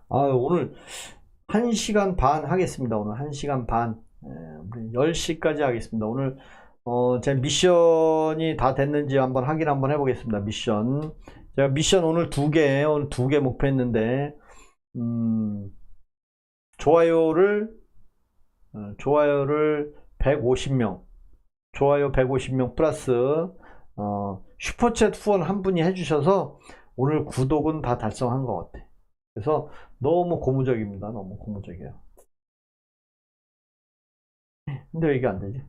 오늘 1시간 반 하겠습니다. 오늘 1시간 반. 10시까지 하겠습니다. 오늘 제 미션이 다 됐는지 확인 한번 해보겠습니다. 미션. 제가 미션 오늘 2개 목표했는데, 좋아요를 150명, 좋아요 150명 플러스, 슈퍼챗 후원 한 분이 해주셔서 오늘 구독은 다 달성한 것 같아. 그래서 너무 고무적입니다. 너무 고무적이에요. 근데 왜 이게 안 되지?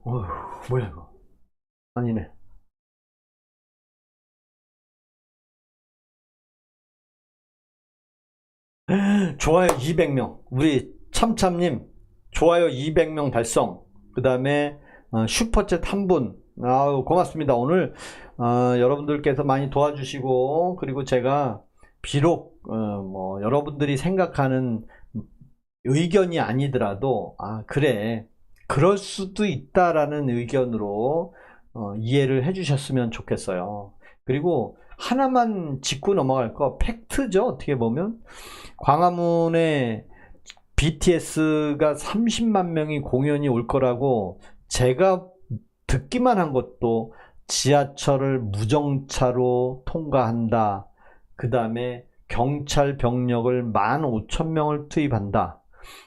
뭐야 이거? 아니네. 좋아요 200명. 우리 참참님 좋아요 200명 달성. 그 다음에 슈퍼챗 한 분. 고맙습니다. 오늘 여러분들께서 많이 도와주시고, 그리고 제가 비록 여러분들이 생각하는 의견이 아니더라도 그래, 그럴 수도 있다라는 의견으로 이해를 해주셨으면 좋겠어요. 그리고 하나만 짚고 넘어갈 거, 팩트죠. 어떻게 보면 광화문에 BTS가 30만 명이 공연이 올 거라고 제가 듣기만 한 것도, 지하철을 무정차로 통과한다, 그 다음에 경찰 병력을 15,000명을 투입한다,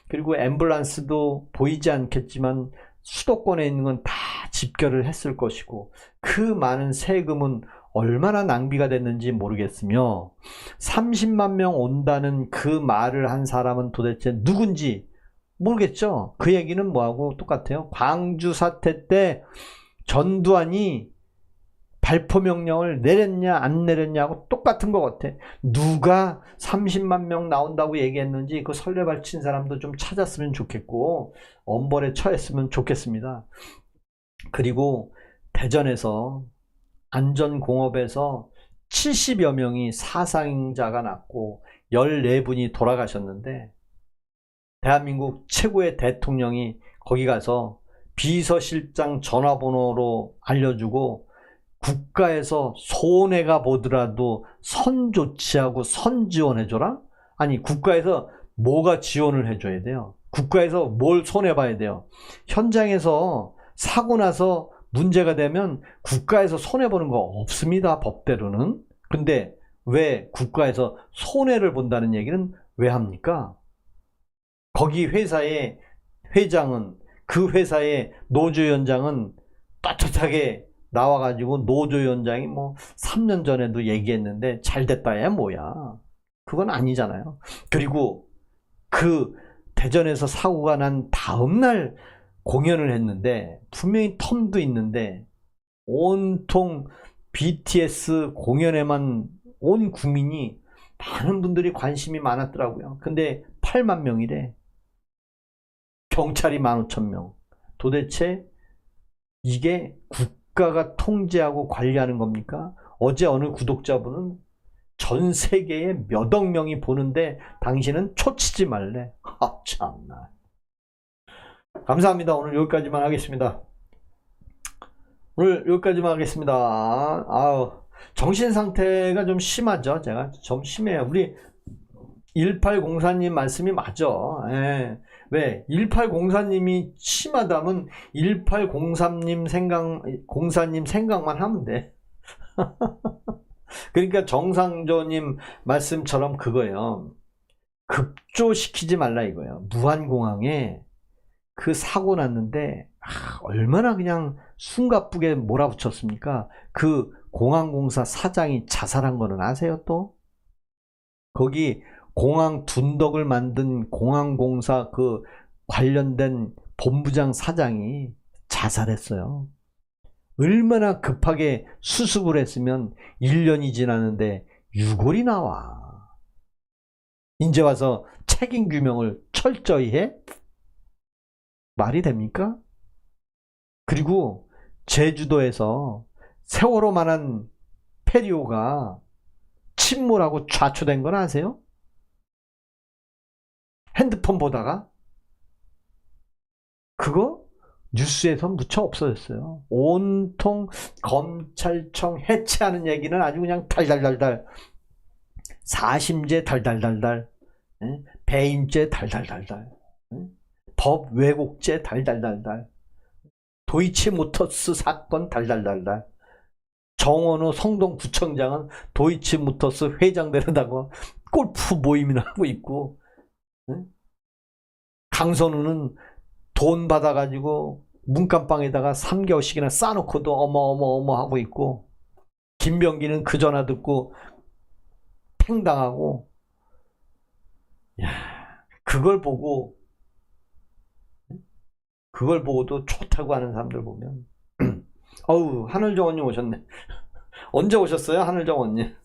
그리고 앰뷸런스도 보이지 않겠지만 수도권에 있는 건 다 집결을 했을 것이고, 그 많은 세금은 얼마나 낭비가 됐는지 모르겠으며, 30만 명 온다는 그 말을 한 사람은 도대체 누군지 모르겠죠. 그 얘기는 뭐하고 똑같아요. 광주 사태 때 전두환이 발포 명령을 내렸냐 안 내렸냐고 똑같은 것 같아. 누가 30만 명 나온다고 얘기했는지 그 설레발 친 사람도 좀 찾았으면 좋겠고, 엄벌에 처했으면 좋겠습니다. 그리고 대전에서 안전공업에서 70여 명이 사상자가 났고 14분이 돌아가셨는데 대한민국 최고의 대통령이 거기 가서 비서실장 전화번호로 알려주고 국가에서 손해가 보더라도 선 조치하고 선 지원해줘라? 아니 국가에서 뭐가 지원을 해줘야 돼요? 국가에서 뭘 손해봐야 돼요? 현장에서 사고 나서 문제가 되면 국가에서 손해보는 거 없습니다, 법대로는. 근데 왜 국가에서 손해를 본다는 얘기는 왜 합니까? 거기 회사의 회장은, 그 회사의 노조위원장은 떳떳하게 나와가지고 노조위원장이 뭐 3년 전에도 얘기했는데 잘 됐다야 뭐야. 그건 아니잖아요. 그리고 그 대전에서 사고가 난 다음날 공연을 했는데 분명히 텀도 있는데 온통 BTS 공연에만 온 국민이 많은 분들이 관심이 많았더라고요. 근데 8만 명이래. 경찰이 15,000명. 도대체 이게 국가가 통제하고 관리하는 겁니까? 어제 어느 구독자분은 전 세계에 몇억 명이 보는데 당신은 초치지 말래. 아, 참나. 감사합니다. 오늘 여기까지만 하겠습니다. 오늘 여기까지만 하겠습니다. 아우, 정신 상태가 좀 심하죠. 제가 좀 심해요. 우리 1804님 말씀이 맞아. 예. 왜? 1804님이 심하다면 1803님 공사님 생각만 하면 돼. 그러니까 정상조님 말씀처럼 그거예요. 급조시키지 말라 이거예요. 무안공항에 그 사고 났는데 얼마나 그냥 숨가쁘게 몰아붙였습니까? 그 공항공사 사장이 자살한 거는 아세요 또? 거기 공항 둔덕을 만든 공항공사 그 관련된 본부장 사장이 자살했어요. 얼마나 급하게 수습을 했으면 1년이 지났는데 유골이 나와. 이제 와서 책임 규명을 철저히 해? 말이 됩니까? 그리고 제주도에서 세월호만한 페리오가 침몰하고 좌초된 건 아세요? 핸드폰 보다가 그거 뉴스에서 무척 없어졌어요. 온통 검찰청 해체하는 얘기는 아주 그냥 달달달달, 사심제 달달달달, 배임죄 달달달달, 법 왜곡죄 달달달달, 도이치모터스 사건 달달달달. 정원호 성동구청장은 도이치모터스 회장 되려다가 골프 모임이나 하고 있고, 강선우는 돈 받아가지고 문간방에다가 3개월씩이나 싸놓고도 어머 하고 있고, 김병기는 그 전화 듣고 팽당하고. 야, 그걸 보고도 좋다고 하는 사람들 보면 어우, 하늘정원님 오셨네. 언제 오셨어요, 하늘정원님?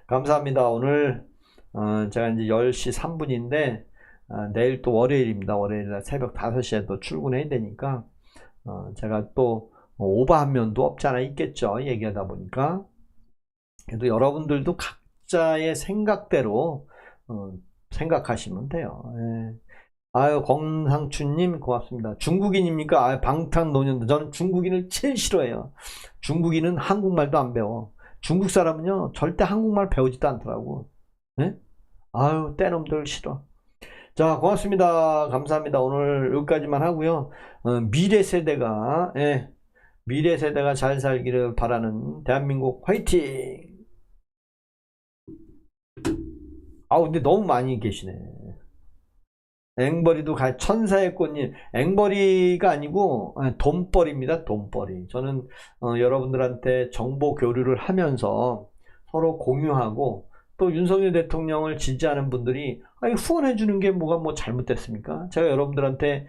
감사합니다. 오늘 제가 이제 10시 3분인데 내일 또 월요일입니다. 월요일날 새벽 5시에 또 출근해야 되니까 제가 또 오버한 면도 없지 않아 있겠죠. 얘기하다 보니까. 그래도 여러분들도 각자의 생각대로 생각하시면 돼요. 예. 아유, 권상춘님 고맙습니다. 중국인입니까? 아유, 방탄노년단. 저는 중국인을 제일 싫어해요. 중국인은 한국말도 안 배워. 중국 사람은요 절대 한국말 배우지도 않더라고. 예? 아유, 떼놈들 싫어. 자, 고맙습니다. 감사합니다. 오늘 여기까지만 하고요. 미래 세대가 잘 살기를 바라는 대한민국 화이팅! 아우, 근데 너무 많이 계시네. 앵벌이도 천사의 꽃님. 앵벌이가 아니고 돈벌입니다. 돈벌이. 저는 여러분들한테 정보 교류를 하면서 서로 공유하고, 또 윤석열 대통령을 지지하는 분들이 후원해 주는 게 뭐가 뭐 잘못됐습니까? 제가 여러분들한테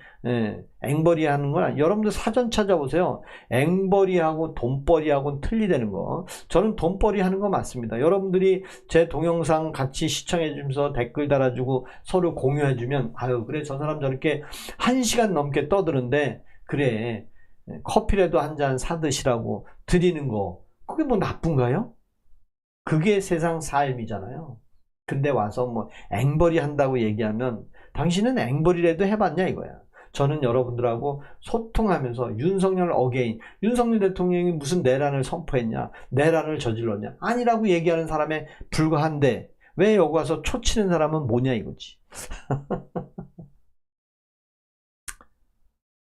앵벌이 하는 건 여러분들 사전 찾아보세요. 앵벌이하고 돈벌이하고는 틀리다는 거. 저는 돈벌이 하는 거 맞습니다. 여러분들이 제 동영상 같이 시청해 주면서 댓글 달아주고 서로 공유해 주면, 아유, 그래, 저 사람 저렇게 1시간 넘게 떠드는데 그래, 커피라도 한 잔 사드시라고 드리는 거, 그게 뭐 나쁜가요? 그게 세상 삶이잖아요. 근데 와서 뭐 앵벌이 한다고 얘기하면 당신은 앵벌이라도 해봤냐 이거야. 저는 여러분들하고 소통하면서 윤석열 어게인, 윤석열 대통령이 무슨 내란을 선포했냐, 내란을 저질렀냐, 아니라고 얘기하는 사람에 불과한데 왜 여기 와서 초치는 사람은 뭐냐 이거지.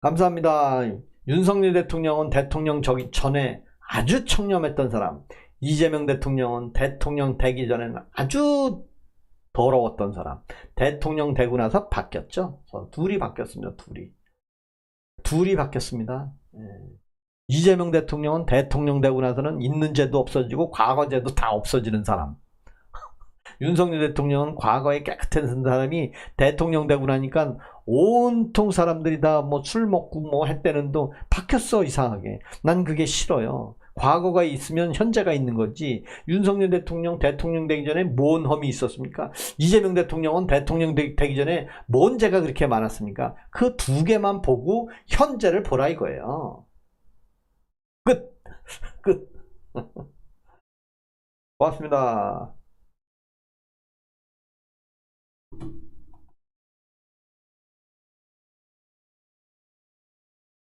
감사합니다. 윤석열 대통령은 대통령 저기 전에 아주 청렴했던 사람, 이재명 대통령은 대통령 되기 전에는 아주 더러웠던 사람, 대통령 되고 나서 바뀌었죠. 둘이 바뀌었습니다. 둘이 바뀌었습니다. 이재명 대통령은 대통령 되고 나서는 있는 죄도 없어지고 과거죄도 다 없어지는 사람. 윤석열 대통령은 과거에 깨끗한 사람이 대통령 되고 나니까 온통 사람들이 다 뭐 술 먹고 뭐 했다는도 바뀌었어. 이상하게. 난 그게 싫어요. 과거가 있으면 현재가 있는 거지. 윤석열 대통령 되기 전에 뭔 험이 있었습니까? 이재명 대통령은 대통령 되기 전에 뭔 죄가 그렇게 많았습니까? 그 두 개만 보고 현재를 보라 이거예요. 끝. 고맙습니다.